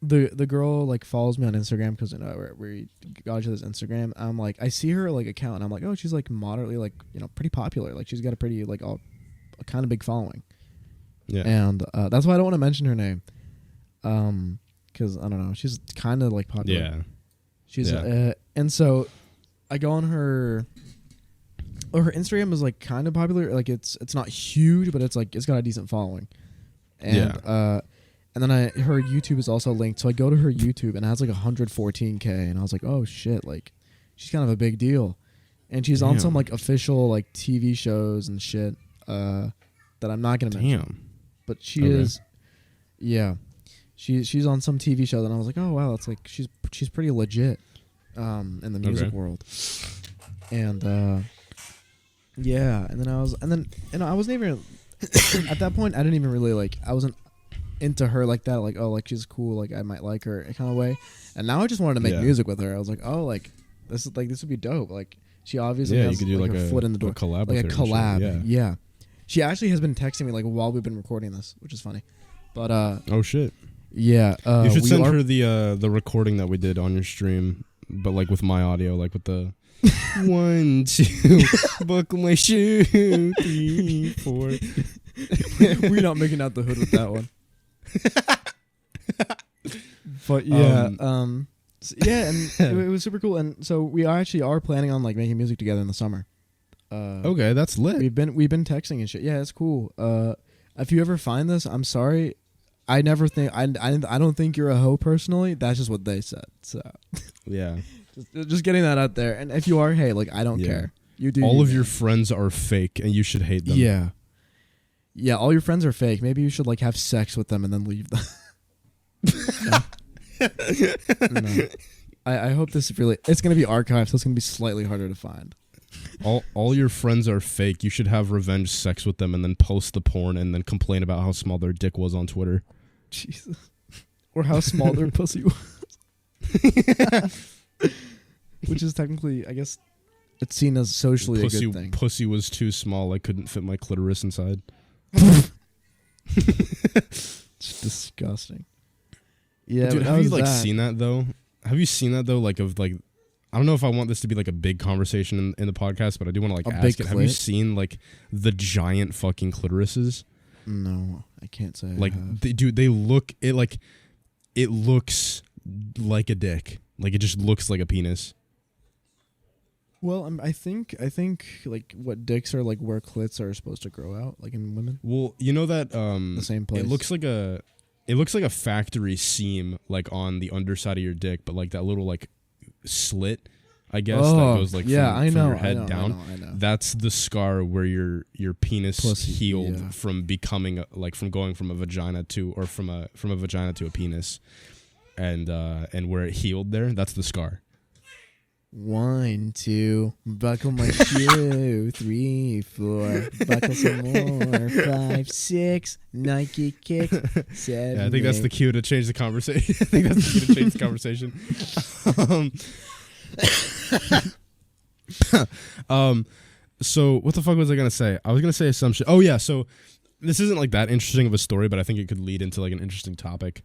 the girl like follows me on Instagram because we got each other's Instagram. I'm like, I see her like account, and I'm like, oh, she's like moderately like pretty popular. Like she's got a pretty like a kind of big following. Yeah. And that's why I don't want to mention her name. Because I don't know, she's kind of like popular. Yeah. She's and so I go on her. Oh, her Instagram is like kind of popular. Like it's not huge, but it's like it's got a decent following. And and then her YouTube is also linked. So I go to her YouTube and it has like 114K, and I was like, oh shit, like she's kind of a big deal. And she's on some like official like TV shows and shit that I'm not gonna mention. But she is, she's on some TV show that I was like, oh wow, that's like she's pretty legit in the music world. And and then I wasn't even at that point. I didn't even really like. I wasn't into her like that. Like, oh, like she's cool. Like I might like her kind of way. And now I just wanted to make music with her. I was like, oh, like this would be dope. Like she obviously has you could do like her foot in the door, collab like with a her collab. Yeah. She actually has been texting me like while we've been recording this, which is funny. But oh shit. Yeah. You should send her the recording that we did on your stream, but like with my audio, like with the 1, 2, buckle my shoe, 3, 4. We're not making out the hood with that one. But yeah, and it was super cool. And so we actually are planning on like making music together in the summer. Okay, that's lit. We've been texting and shit. Yeah, it's cool. If you ever find this, I'm sorry. I never think I don't think you're a hoe personally. That's just what they said. So yeah. Just getting that out there. And if you are, hey, like I don't care. You do. All of your friends are fake, and you should hate them. Yeah. Yeah, all your friends are fake. Maybe you should like have sex with them and then leave them. No. I hope this is really. It's gonna be archived, so it's gonna be slightly harder to find. All your friends are fake. You should have revenge sex with them and then post the porn and then complain about how small their dick was on Twitter. Jesus. Or how small their pussy was. Which is technically, I guess, it's seen as socially a good thing. Pussy was too small. I couldn't fit my clitoris inside. It's disgusting. Yeah, dude, have you seen that though? Have you seen that though? Like I don't know if I want this to be like a big conversation in the podcast, but I do want to like ask it. Have you seen like the giant fucking clitorises? No, I can't say. Like, they look it looks like a dick. Like it just looks like a penis. Well, I think like what dicks are like where clits are supposed to grow out, like in women. Well, you know that the same place. It looks like a factory seam like on the underside of your dick, but like that little like slit, I guess, that goes like from your head down. I know. That's the scar where your penis healed from becoming from going from a vagina to from a vagina to a penis, and where it healed there, that's the scar. 1, 2, buckle my shoe. 3, 4, buckle some more. 5, 6, Nike kick. 7. Yeah, I think that's the cue to change the conversation. So what the fuck was I gonna say? I was gonna say some shit. Oh yeah, so this isn't like that interesting of a story, but I think it could lead into like an interesting topic.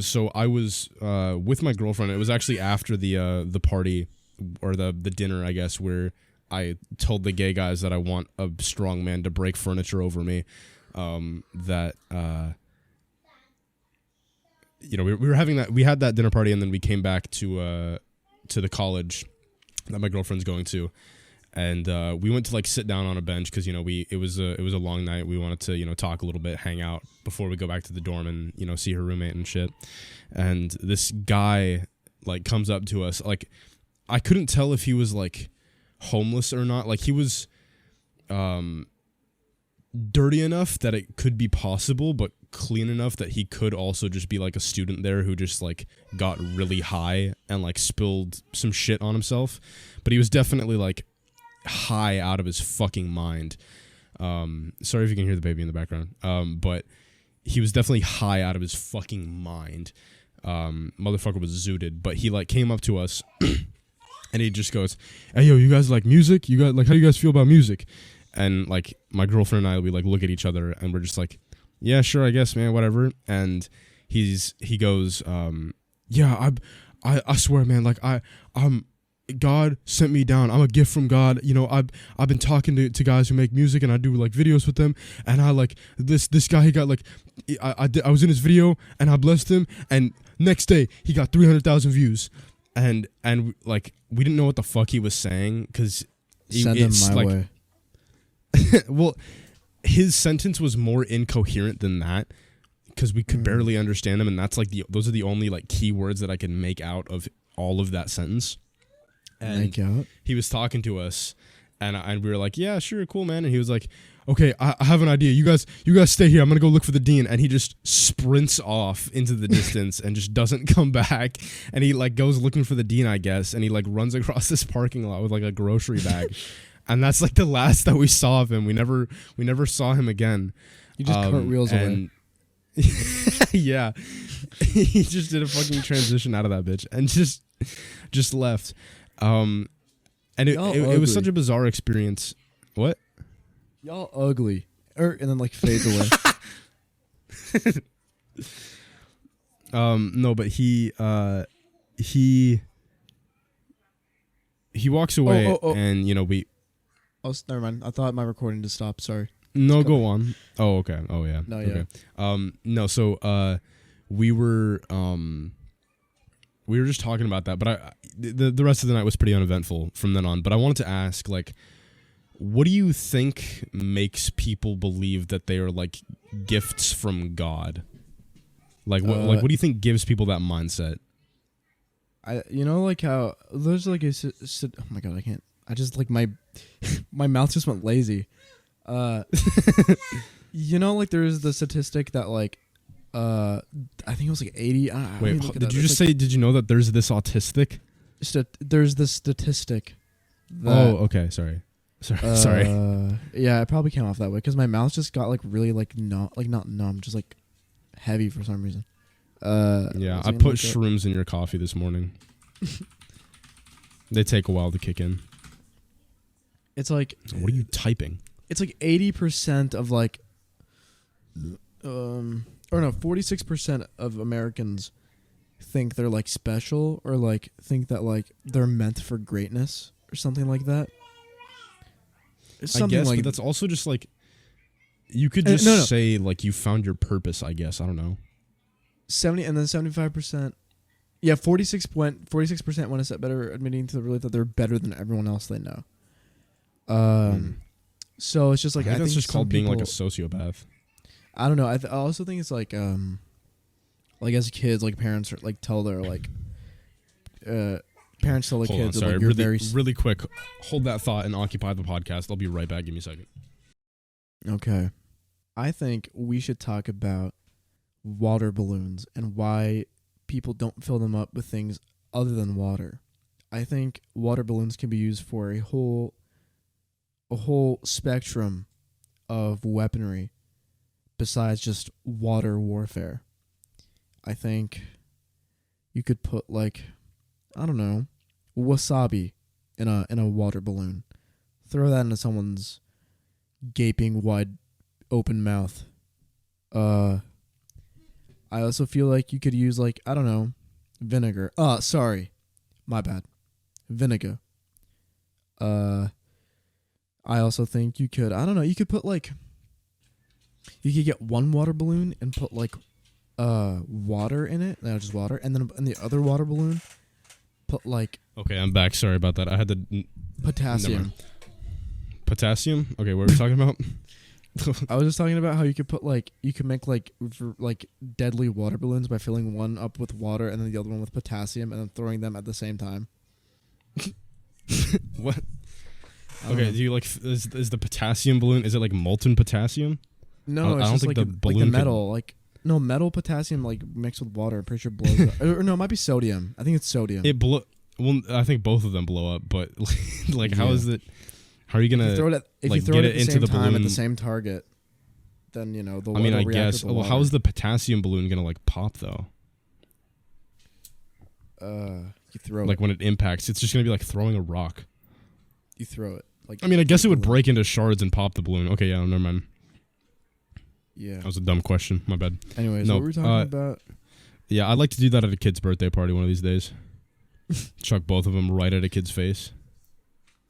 So I was with my girlfriend. It was actually after the party or the dinner, I guess, where I told the gay guys that I want a strong man to break furniture over me. We were having that. We had that dinner party, and then we came back to the college that my girlfriend's going to, and we went to like sit down on a bench because it was a long night. We wanted to talk a little bit, hang out before we go back to the dorm and see her roommate and shit. And this guy like comes up to us. Like I couldn't tell if he was like homeless or not. Like he was dirty enough that it could be possible, but clean enough that he could also just be like a student there who just like got really high and like spilled some shit on himself. But he was definitely like high out of his fucking mind. Sorry if you can hear the baby in the background. But he was definitely high out of his fucking mind. Motherfucker was zooted, but he like came up to us and he just goes, "Hey yo, you guys like music? You guys like, how do you guys feel about music?" And like my girlfriend and I, we like look at each other and we're just like, "Yeah, sure, I guess, man, whatever." And he goes, "Yeah, I swear, man, like God sent me down. I'm a gift from God. I've been talking to guys who make music, and I do like videos with them. And I like this guy. He got like, I was in his video, and I blessed him. And next day, he got 300,000 views. And like we didn't know what the fuck he was saying because send him my way. Well, his sentence was more incoherent than that because we could barely understand him, and that's like those are the only like key words that I can make out of all of that sentence. And he was talking to us, and we were like, "Yeah, sure, cool, man." And he was like, "Okay, I have an idea. You guys stay here. I'm gonna go look for the dean." And he just sprints off into the distance and just doesn't come back. And he like goes looking for the dean, I guess, and he like runs across this parking lot with like a grocery bag. And that's like the last that we saw of him. We never saw him again. You just cartwheels away. Yeah, he just did a fucking transition out of that bitch and just left. And it was such a bizarre experience. What? Y'all ugly. And then like fades away. No, but he walks away and we. Oh, never mind. I thought my recording just stopped. Sorry. No, go on. Oh, okay. Oh, yeah. No, yeah. Okay. No. So, we were just talking about that, but the rest of the night was pretty uneventful from then on. But I wanted to ask, like, what do you think makes people believe that they are like gifts from God? Like, what do you think gives people that mindset? Like how there's like oh my god, I can't. I just like my mouth just went lazy. You know, like there's the statistic that like, I think it was like 80. Wait, did you just say? Did you know that there's this autistic? There's this statistic. Oh, okay. Sorry. Sorry. Yeah, it probably came off that way because my mouth just got like really like not numb, just like heavy for some reason. Yeah, I put shrooms in your coffee this morning. They take a while to kick in. It's like, what are you typing? It's like 80% of like, or no, 46% of Americans think they're like special or like think that like they're meant for greatness or something like that. I guess, but that's also just like, you could just say like you found your purpose. I guess, I don't know. 70 and then 75%. Yeah, 46% want to set better, admitting to the belief that they're better than everyone else they know. So it's just like, I think that's just called being like a people, sociopath. I don't know. I also think it's like as kids, like parents are, like tell their like parents tell their kids that like, you're really quick. Hold that thought and occupy the podcast. I'll be right back. Give me a second. Okay, I think we should talk about water balloons and why people don't fill them up with things other than water. I think water balloons can be used for a whole spectrum of weaponry besides just water warfare. I think you could put like, I don't know, wasabi in a water balloon. Throw that into someone's gaping wide open mouth. I also feel like you could use like, I don't know, vinegar. Sorry. My bad. Vinegar. I also think you could, I don't know, you could put like, you could get one water balloon and put like water in it, just water, and then in the other water balloon put like, okay, I'm back. Sorry about that. I had to potassium. Potassium? Okay, what were we talking about? I was just talking about how you could put like, you could make like deadly water balloons by filling one up with water and then the other one with potassium and then throwing them at the same time. What? Okay, do you like, is the potassium balloon, is it like molten potassium? No, it's just like the metal, no, metal potassium like mixed with water. I'm pretty sure blows up. Or no, it might be sodium. I think it's sodium. Well, I think both of them blow up, but like, how is it? How are you gonna if you throw it at the same time at the same target? Then you know the. I mean, I guess. Well, how is the potassium balloon gonna like pop though? You throw it. Like when it impacts, it's just gonna be like throwing a rock. You throw it. Like, I mean, I guess it would break into shards and pop the balloon. Okay, yeah, never mind. Yeah, that was a dumb question. My bad. Anyways, what were we talking about? Yeah, I'd like to do that at a kid's birthday party one of these days. Chuck both of them right at a kid's face.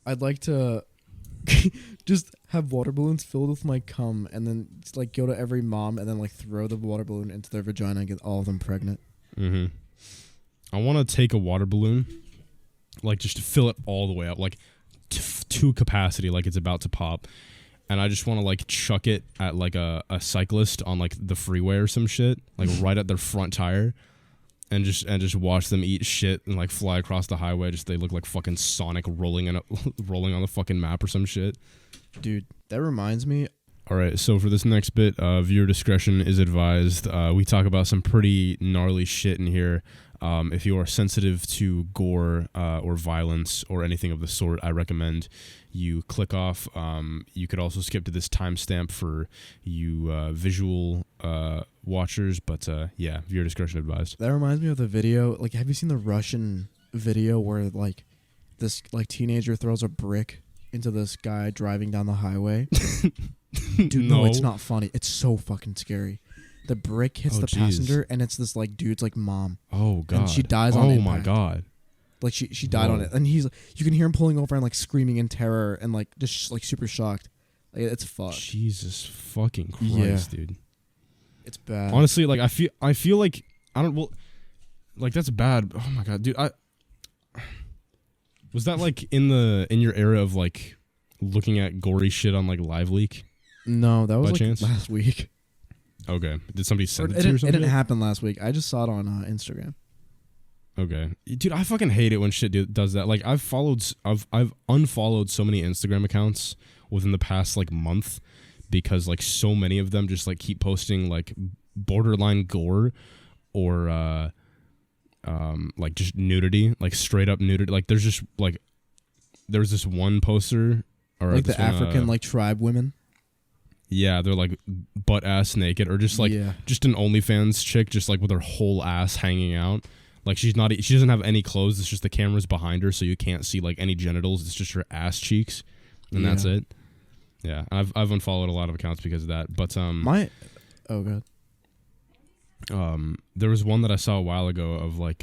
I'd like to just have water balloons filled with my cum and then like go to every mom and then like throw the water balloon into their vagina and get all of them pregnant. Mm-hmm. I want to take a water balloon, like just to fill it all the way up, like to capacity, like it's about to pop. And I just want to like chuck it at like a cyclist on like the freeway or some shit, like right at their front tire, and just watch them eat shit and like fly across the highway. Just they look like fucking Sonic rolling on the fucking map or some shit. Dude, that reminds me. All right, so for this next bit, viewer discretion is advised. We talk about some pretty gnarly shit in here. If you are sensitive to gore or violence or anything of the sort, I recommend you click off. You could also skip to this timestamp for you visual watchers, but yeah, viewer discretion advised. That reminds me of the video. Like, have you seen the Russian video where like this like teenager throws a brick into this guy driving down the highway? Dude, no, it's not funny. It's so fucking scary. The brick hits the passenger, and it's this like dude's like mom. Oh god! And she dies on impact. Oh my god! Like she died on it, and you can hear him pulling over and like screaming in terror and like just like super shocked. Like, it's fucked. Jesus fucking Christ, dude! It's bad. Honestly, like I feel like like that's bad. Oh my god, dude! Was that like in your era of like looking at gory shit on like Live Leak? No, that was like last week. Okay. Did somebody send it to you or something? It didn't happen last week. I just saw it on Instagram. Okay. Dude, I fucking hate it when shit does that. Like, I've unfollowed so many Instagram accounts within the past, like, month because like so many of them just like keep posting like borderline gore or like just nudity, like straight up nudity. Like there's just like there was this one poster or like the African like tribe women. Yeah, they're like butt ass naked, or just like just an OnlyFans chick, just like with her whole ass hanging out. Like she doesn't have any clothes. It's just the camera's behind her, so you can't see like any genitals. It's just her ass cheeks, and that's it. Yeah, I've unfollowed a lot of accounts because of that. But god. There was one that I saw a while ago of like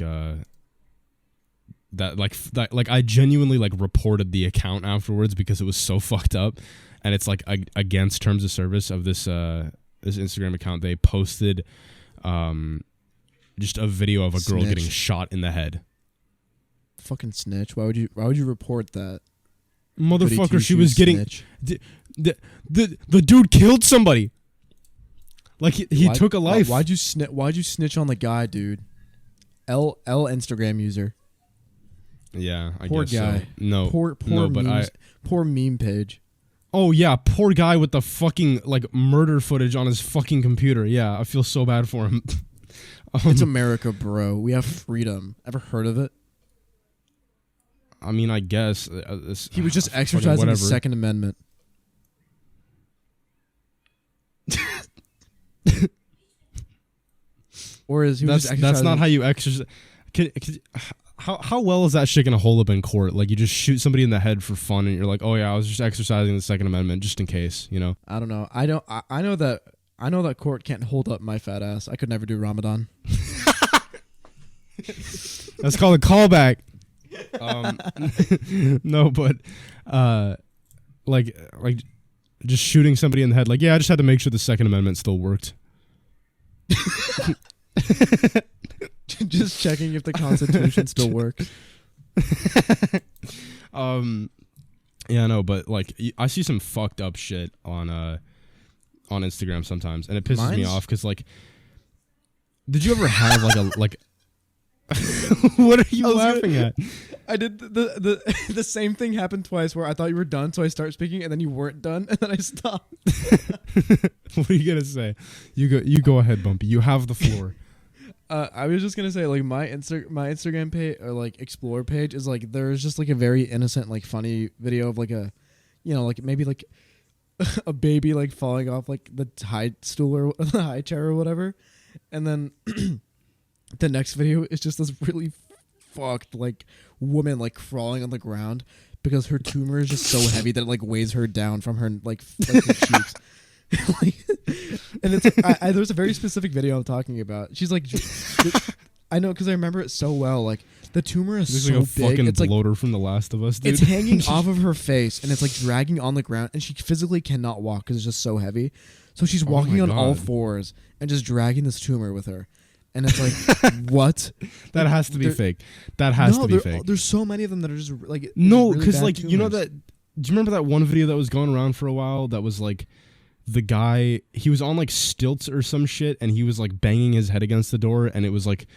that I genuinely like reported the account afterwards because it was so fucked up, and it's like against terms of service of this this Instagram account. They posted just a video of a girl getting shot in the head. Fucking snitch. Why would you report that? Motherfucker, she was getting the dude killed somebody. Like he took a life. Why'd you snitch on the guy, dude? L Instagram user. Yeah, I poor guess guy. So. No, poor no, memes, poor meme page. Oh yeah, poor guy with the fucking like murder footage on his fucking computer. Yeah, I feel so bad for him. It's America, bro. We have freedom. Ever heard of it? I mean, I guess he was just exercising the Second Amendment. Or is he that's not how you exercise? How well is that shit gonna hold up in court? Like you just shoot somebody in the head for fun, and you're like, oh yeah, I was just exercising the Second Amendment just in case, you know? I don't know. I know that court can't hold up my fat ass. I could never do Ramadan. That's called a callback. No, but like just shooting somebody in the head. Like, yeah, I just had to make sure the Second Amendment still worked. Just checking if the Constitution still works. Yeah, no, but like I see some fucked up shit on Instagram sometimes, and it pisses me off because like, did you ever have like what are you laughing at? I did the same thing happened twice where I thought you were done, so I started speaking, and then you weren't done, and then I stopped. What are you gonna say? You go ahead, Bumpy. You have the floor. I was just gonna say, like, my Instagram page or like Explore page is like there's just like a very innocent, like funny video of like a, you know, like maybe like a baby like falling off like the high stool or the high chair or whatever, and then the next video is just this really fucked like woman like crawling on the ground because her tumor is just so heavy that it like weighs her down from her like her cheeks. Like, and it's there's a very specific video I'm talking about. She's like, I know because I remember it so well. Like the tumor is so like a big. Fucking it's like bloater from The Last of Us. Dude. It's hanging off of her face and it's like dragging on the ground, and she physically cannot walk because it's just so heavy. So she's walking on all fours and just dragging this tumor with her. And it's like, what? That has to be fake. That has to be fake. There's so many of them that are just like no, because really like tumors. You know that. Do you remember that one video that was going around for a while? That was like the guy. He was on like stilts or some shit, and he was like banging his head against the door, and it was like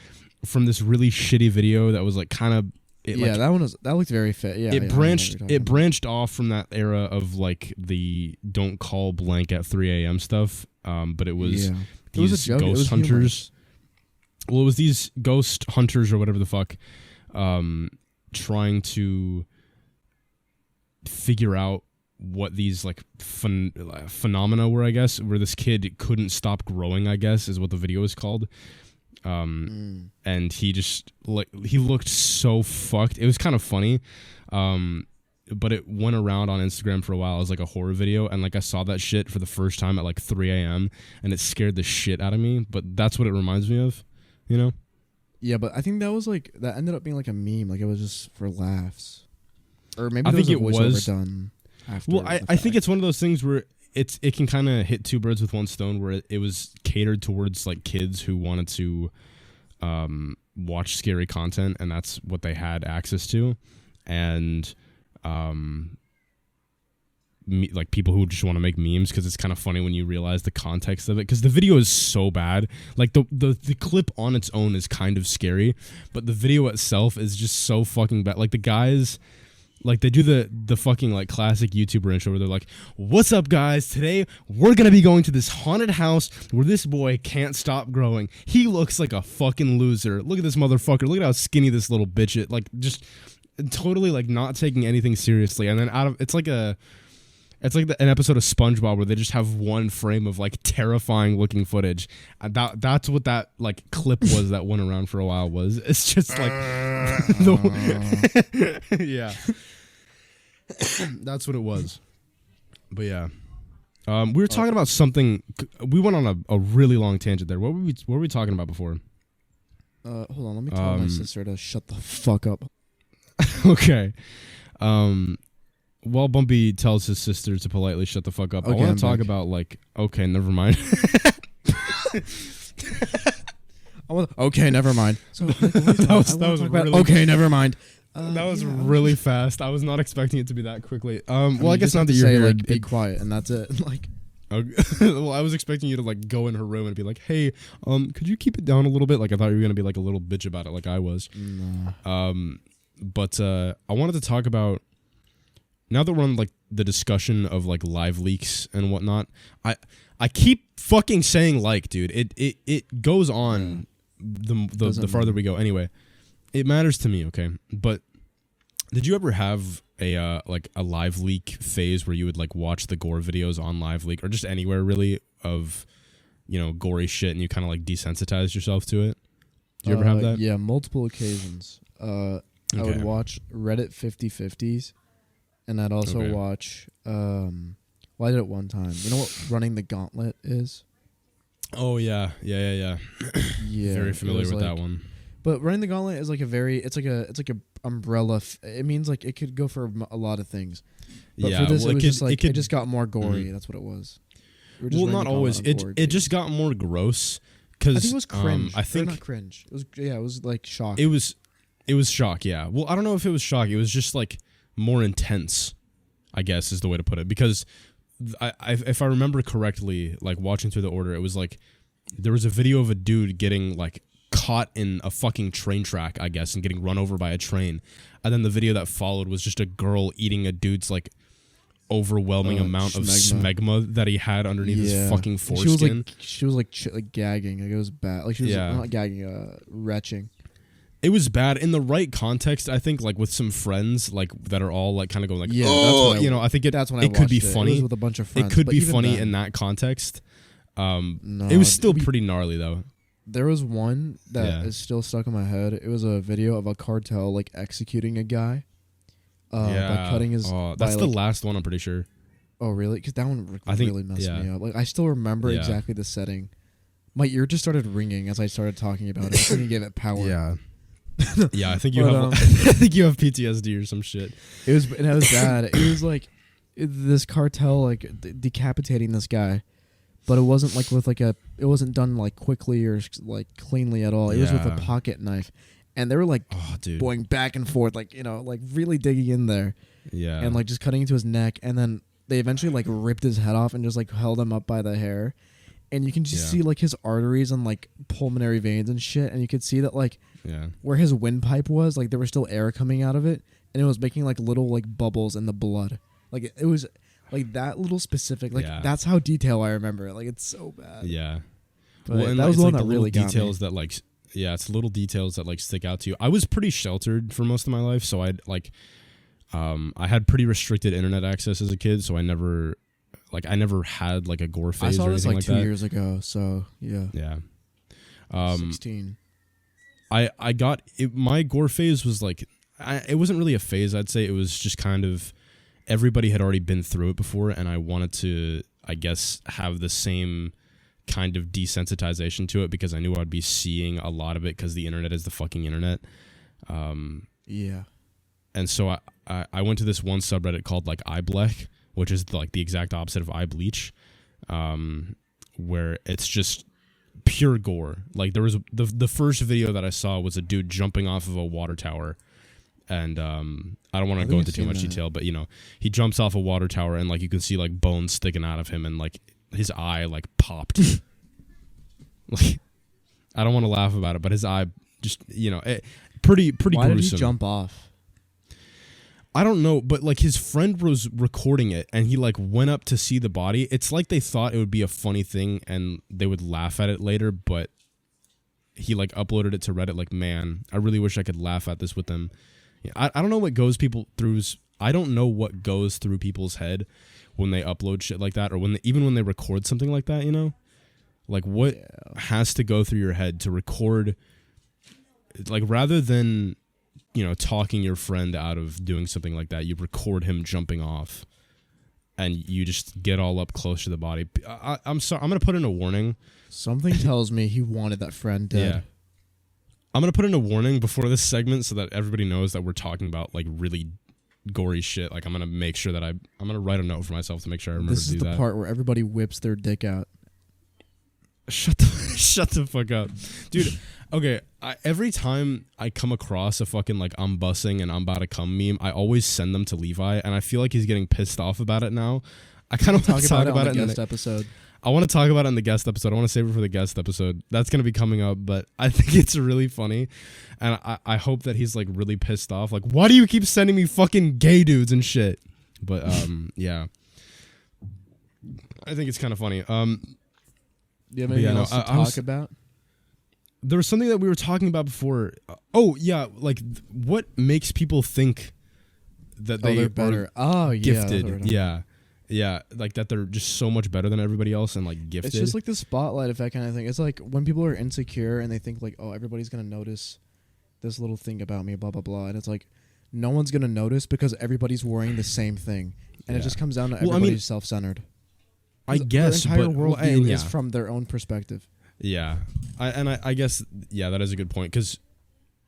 from this really shitty video that was like kind of. That looked very fit. Yeah, it branched off from that era of like the don't call blank at 3 a.m. stuff. But it was these ghost hunters. Well, it was these ghost hunters or whatever the fuck, trying to figure out what these like phenomena were. I guess where this kid couldn't stop growing. I guess is what the video is called. And he just he looked so fucked. It was kind of funny, but it went around on Instagram for a while as like a horror video, and like I saw that shit for the first time at like 3 a.m. and it scared the shit out of me. But that's what it reminds me of. You know? Yeah, but I think that was like that ended up being like a meme. Like it was just for laughs, or maybe I think it was done after. Well, I think it's one of those things where it can kind of hit two birds with one stone. Where it was catered towards like kids who wanted to watch scary content, and that's what they had access to, and like people who just want to make memes because it's kind of funny when you realize the context of it, because the video is so bad. Like the clip on its own is kind of scary, but the video itself is just so fucking bad. Like the guys, like they do the fucking like classic YouTuber intro where they're like, "What's up, guys? Today we're gonna be going to this haunted house where this boy can't stop growing. He looks like a fucking loser. Look at this motherfucker. Look at how skinny this little bitch is. Like just totally like not taking anything seriously. And then it's like an episode of SpongeBob where they just have one frame of like terrifying looking footage. That's what that like clip was that went around for a while was. It's just like yeah. That's what it was. But yeah. We were talking about something. We went on a really long tangent there. What were we talking about before? Hold on, let me tell my sister to shut the fuck up. Okay. While Bumpy tells his sister to politely shut the fuck up, okay, I want to talk about like. Okay, never mind. Okay, never mind. So that was really okay, never mind. That was really fast. I was not expecting it to be that quickly. Well, I guess not that you're say, here. like, be quiet, and that's it. Like, well, I was expecting you to like go in her room and be like, "Hey, could you keep it down a little bit?" Like I thought you were gonna be like a little bitch about it, like I was. No. But I wanted to talk about now that we're on like the discussion of like live leaks and whatnot. I keep fucking saying like, dude. It goes on the farther we go. Anyway, it matters to me, okay? But did you ever have a like a live leak phase where you would like watch the gore videos on live leak or just anywhere really of, you know, gory shit and you kind of like desensitize yourself to it? Did you ever have that? Yeah, multiple occasions. I would watch Reddit 50/50s, and I'd also watch. Well, I did it one time. You know what Running the Gauntlet is? Oh yeah. Yeah, Very familiar with that one. But Running the Gauntlet is like it's like a umbrella. It means like it could go for a lot of things. But for this, it just got more gory. Mm-hmm. That's what it was. Well, not always. It just got more gross. I think it was cringe. I think not cringe. It was like shock. It was shock. Yeah. Well, I don't know if it was shock. It was just like more intense, I guess is the way to put it. Because if I remember correctly, like watching through the order, it was like there was a video of a dude getting like caught in a fucking train track, I guess, and getting run over by a train. And then the video that followed was just a girl eating a dude's like overwhelming amount of smegma that he had underneath his fucking foreskin. She was like gagging. Like it was bad. Like she was not gagging, retching. It was bad in the right context, I think, like with some friends like that are all like kind of going like, I think that's when it could be funny. It was with a bunch of friends. It could be funny in that context. No, it was still pretty gnarly though. There was one that is still stuck in my head. It was a video of a cartel like executing a guy. By cutting his. That's the last one, I'm pretty sure. Oh really? Because that one really messed me up. Like I still remember exactly the setting. My ear just started ringing as I started talking about it. I couldn't give it power. Yeah. Yeah, I think you have. I think you have PTSD or some shit. It was bad. It was like this cartel like decapitating this guy. But it wasn't like with like it wasn't done like quickly or like cleanly at all. It was with a pocket knife, and they were like going back and forth, like like really digging in there, and like just cutting into his neck, and then they eventually like ripped his head off and just like held him up by the hair, and you can just see like his arteries and like pulmonary veins and shit, and you could see that like where his windpipe was, like there was still air coming out of it, and it was making like little like bubbles in the blood, like it was. Like that little specific, like that's how detailed I remember it. Like it's so bad. Yeah, but well, that was the one that really got details me. That like, it's little details that like stick out to you. I was pretty sheltered for most of my life, so I'd like, I had pretty restricted internet access as a kid, so I never had like a gore phase or anything like that. I saw this like 2 years ago, so yeah. Yeah. 16. I got it. My gore phase was like, it wasn't really a phase. I'd say it was just kind of. Everybody had already been through it before, and I wanted to, I guess, have the same kind of desensitization to it because I knew I'd be seeing a lot of it because the internet is the fucking internet. Yeah. And so I went to this one subreddit called like iBlech, which is like the exact opposite of iBleach, where it's just pure gore. Like there was the first video that I saw was a dude jumping off of a water tower. And I don't want to go into too much detail, but he jumps off a water tower and like you can see like bones sticking out of him and like his eye like popped. Like I don't want to laugh about it, but his eye just pretty Why gruesome. Did he jump off? I don't know, but like his friend was recording it and he like went up to see the body. It's like they thought it would be a funny thing and they would laugh at it later, but he like uploaded it to Reddit like, man, I really wish I could laugh at this with them. I don't know what goes through people's head when they upload shit like that, or even when they record something like that, you know? Like what has to go through your head to record, like rather than, you know, talking your friend out of doing something like that, you record him jumping off and you just get all up close to the body. I'm sorry, I'm going to put in a warning. Something tells me he wanted that friend dead. Yeah. I'm going to put in a warning before this segment so that everybody knows that we're talking about like really gory shit. Like I'm going to make sure that I'm going to write a note for myself to make sure I remember to do that. This is the part where everybody whips their dick out. Shut the fuck up. Dude, okay, every time I come across a fucking like I'm bussing and I'm about to come meme, I always send them to Levi, and I feel like he's getting pissed off about it now. I kind of want to talk about it in the guest episode. I want to talk about it in the guest episode. I want to save it for the guest episode. That's going to be coming up, but I think it's really funny, and I hope that he's like really pissed off. Like, why do you keep sending me fucking gay dudes and shit? But yeah. I think it's kind of funny. Do you have anything else to talk about? There was something that we were talking about before. Oh, yeah. Like, what makes people think that they're better? Gifted. Yeah. Yeah. Like, that they're just so much better than everybody else and, like, gifted. It's just like the spotlight effect kind of thing. It's like when people are insecure and they think, like, oh, everybody's going to notice this little thing about me, blah, blah, blah. And it's like, no one's going to notice because everybody's wearing the same thing. And it just comes down to everybody's self-centered. I guess, their entire worldview is from their own perspective. Yeah, I guess, yeah, that is a good point, because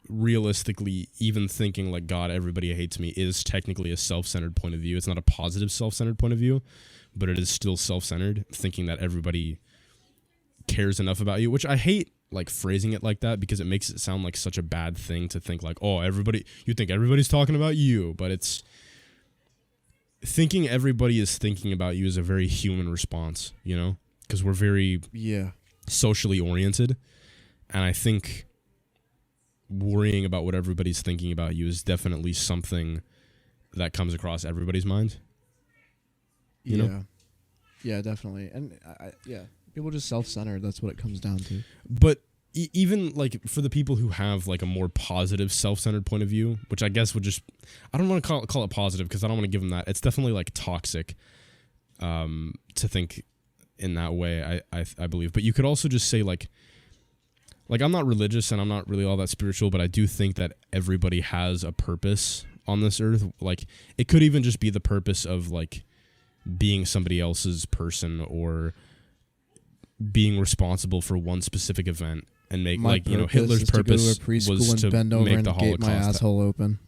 realistically, even thinking like, God, everybody hates me is technically a self-centered point of view. It's not a positive self-centered point of view, but it is still self-centered, thinking that everybody cares enough about you, which I hate like phrasing it like that because it makes it sound like such a bad thing to think like, oh, you think everybody's talking about you, but it's... Thinking everybody is thinking about you is a very human response, you know? Because we're very socially oriented. And I think worrying about what everybody's thinking about you is definitely something that comes across everybody's mind. You know? Yeah, definitely. And, people are just self-centered. That's what it comes down to. But even like for the people who have like a more positive self-centered point of view, which I guess would just, I don't want to call it positive because I don't want to give them that. It's definitely like toxic to think in that way, I believe. But you could also just say like I'm not religious and I'm not really all that spiritual, but I do think that everybody has a purpose on this earth. Like it could even just be the purpose of like being somebody else's person or being responsible for one specific event. And make my like, you know, Hitler's purpose was to bend over make and the Holocaust. Get my asshole open.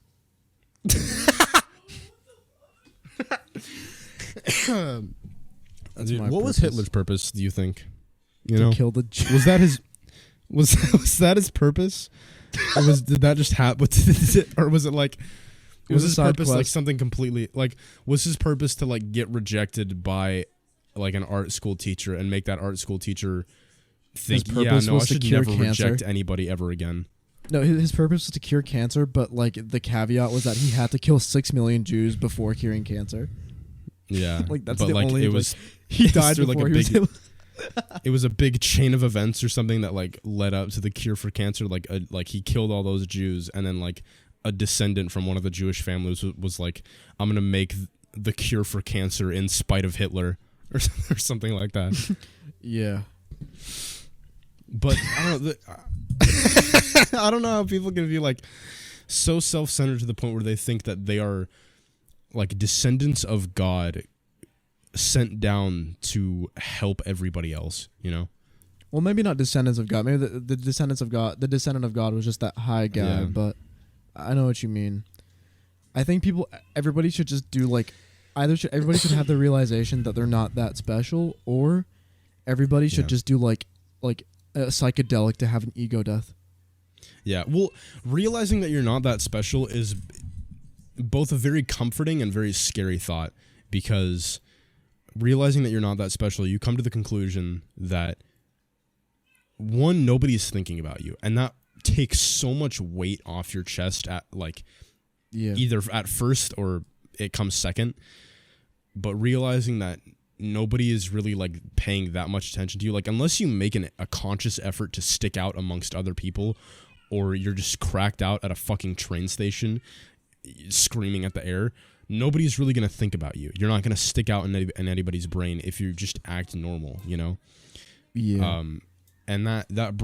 Dude, what was Hitler's purpose, do you think? You to know, kill the Jews. Was that his was that his purpose? Or did that just happen? Or was it like was his purpose like something completely like was his purpose to like get rejected by like an art school teacher and make that art school teacher think, I should never reject anybody ever again? No, his purpose was to cure cancer, but like the caveat was that he had to kill 6 million Jews before curing cancer. Yeah, like that's but the like only. It was he died before like he was able. It was a big chain of events or something that like led up to the cure for cancer. Like he killed all those Jews, and then like a descendant from one of the Jewish families was like, I'm gonna make the cure for cancer in spite of Hitler or something like that. Yeah. But I don't know. I don't know how people can be like so self-centered to the point where they think that they are like descendants of God sent down to help everybody else, you know? Well, maybe not descendants of God. Maybe the descendants of God, the descendant of God was just that high guy, but I know what you mean. I think everybody should just do like, everybody should have the realization that they're not that special, or everybody should just do like a psychedelic to have an ego death. Yeah, well, realizing that you're not that special is both a very comforting and very scary thought, because realizing that you're not that special, you come to the conclusion that, one, nobody's thinking about you, and that takes so much weight off your chest at like either at first or it comes second. But realizing that nobody is really like paying that much attention to you, like unless you make a conscious effort to stick out amongst other people, or you're just cracked out at a fucking train station screaming at the air, nobody's really gonna think about you. You're not gonna stick out in anybody's brain if you just act normal, you know. Yeah. And that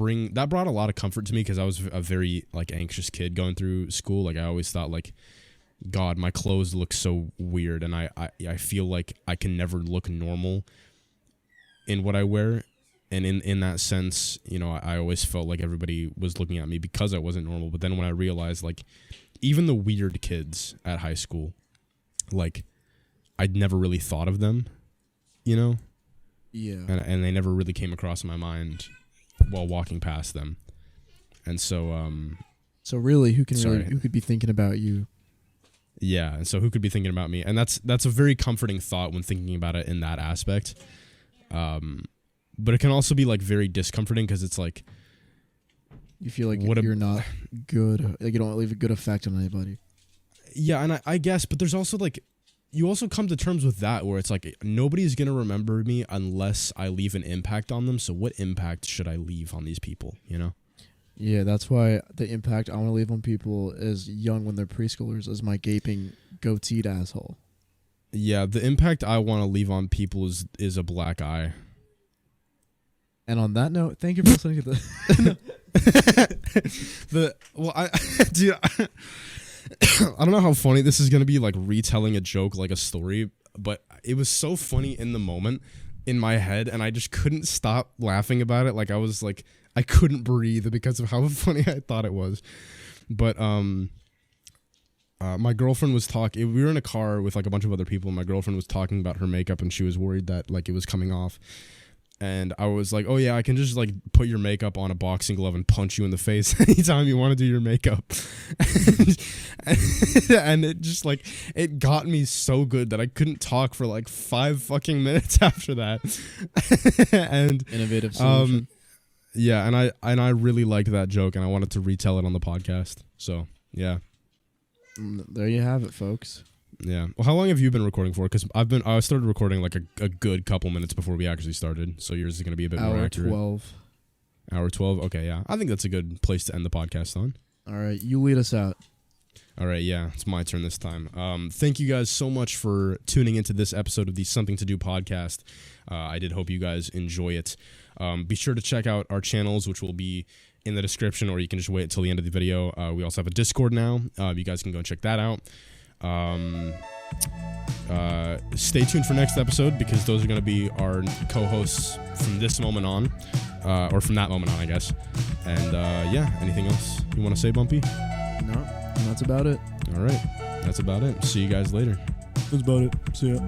brought a lot of comfort to me, because I was a very like anxious kid going through school. Like I always thought like, God, my clothes look so weird, and I feel like I can never look normal in what I wear. And in that sense, you know, I always felt like everybody was looking at me because I wasn't normal. But then when I realized, like, even the weird kids at high school, like, I'd never really thought of them, you know? Yeah. And they never really came across my mind while walking past them. And so... So really, who could be thinking about you? Yeah, and so who could be thinking about me? And that's a very comforting thought when thinking about it in that aspect. But it can also be like very discomforting, because it's like you feel like you're not good, like you don't leave a good effect on anybody. Yeah, and I guess, but there's also like, you also come to terms with that, where it's like nobody's gonna remember me unless I leave an impact on them. So what impact should I leave on these people? You know? Yeah, that's why the impact I want to leave on people is young when they're preschoolers is my gaping goateed asshole. Yeah, the impact I want to leave on people is a black eye. And on that note, thank you for listening to Dude, I don't know how funny this is gonna be, like retelling a joke like a story, but it was so funny in the moment in my head, and I just couldn't stop laughing about it. Like I was like, I couldn't breathe because of how funny I thought it was. But my girlfriend was talking. We were in a car with like a bunch of other people, and my girlfriend was talking about her makeup, and she was worried that like it was coming off. And I was like, oh yeah, I can just like put your makeup on a boxing glove and punch you in the face anytime you want to do your makeup. And it just like, it got me so good that I couldn't talk for like 5 fucking minutes after that. And innovative solution. Yeah, and I really liked that joke, and I wanted to retell it on the podcast. So yeah. There you have it, folks. Yeah. Well, how long have you been recording for? Because I started recording like a good couple minutes before we actually started. So yours is going to be a bit more accurate. Hour 12. Okay, yeah. I think that's a good place to end the podcast on. All right, you lead us out. All right, yeah. It's my turn this time. Thank you guys so much for tuning into this episode of the Something to Do podcast. I did hope you guys enjoy it. Be sure to check out our channels, which will be in the description, or you can just wait until the end of the video. We also have a Discord now. You guys can go and check that out. Stay tuned for next episode, because those are going to be our co-hosts from this moment on, or from that moment on, I guess. And yeah, anything else you want to say, Bumpy? No, that's about it. All right, that's about it. See you guys later. That's about it. See ya.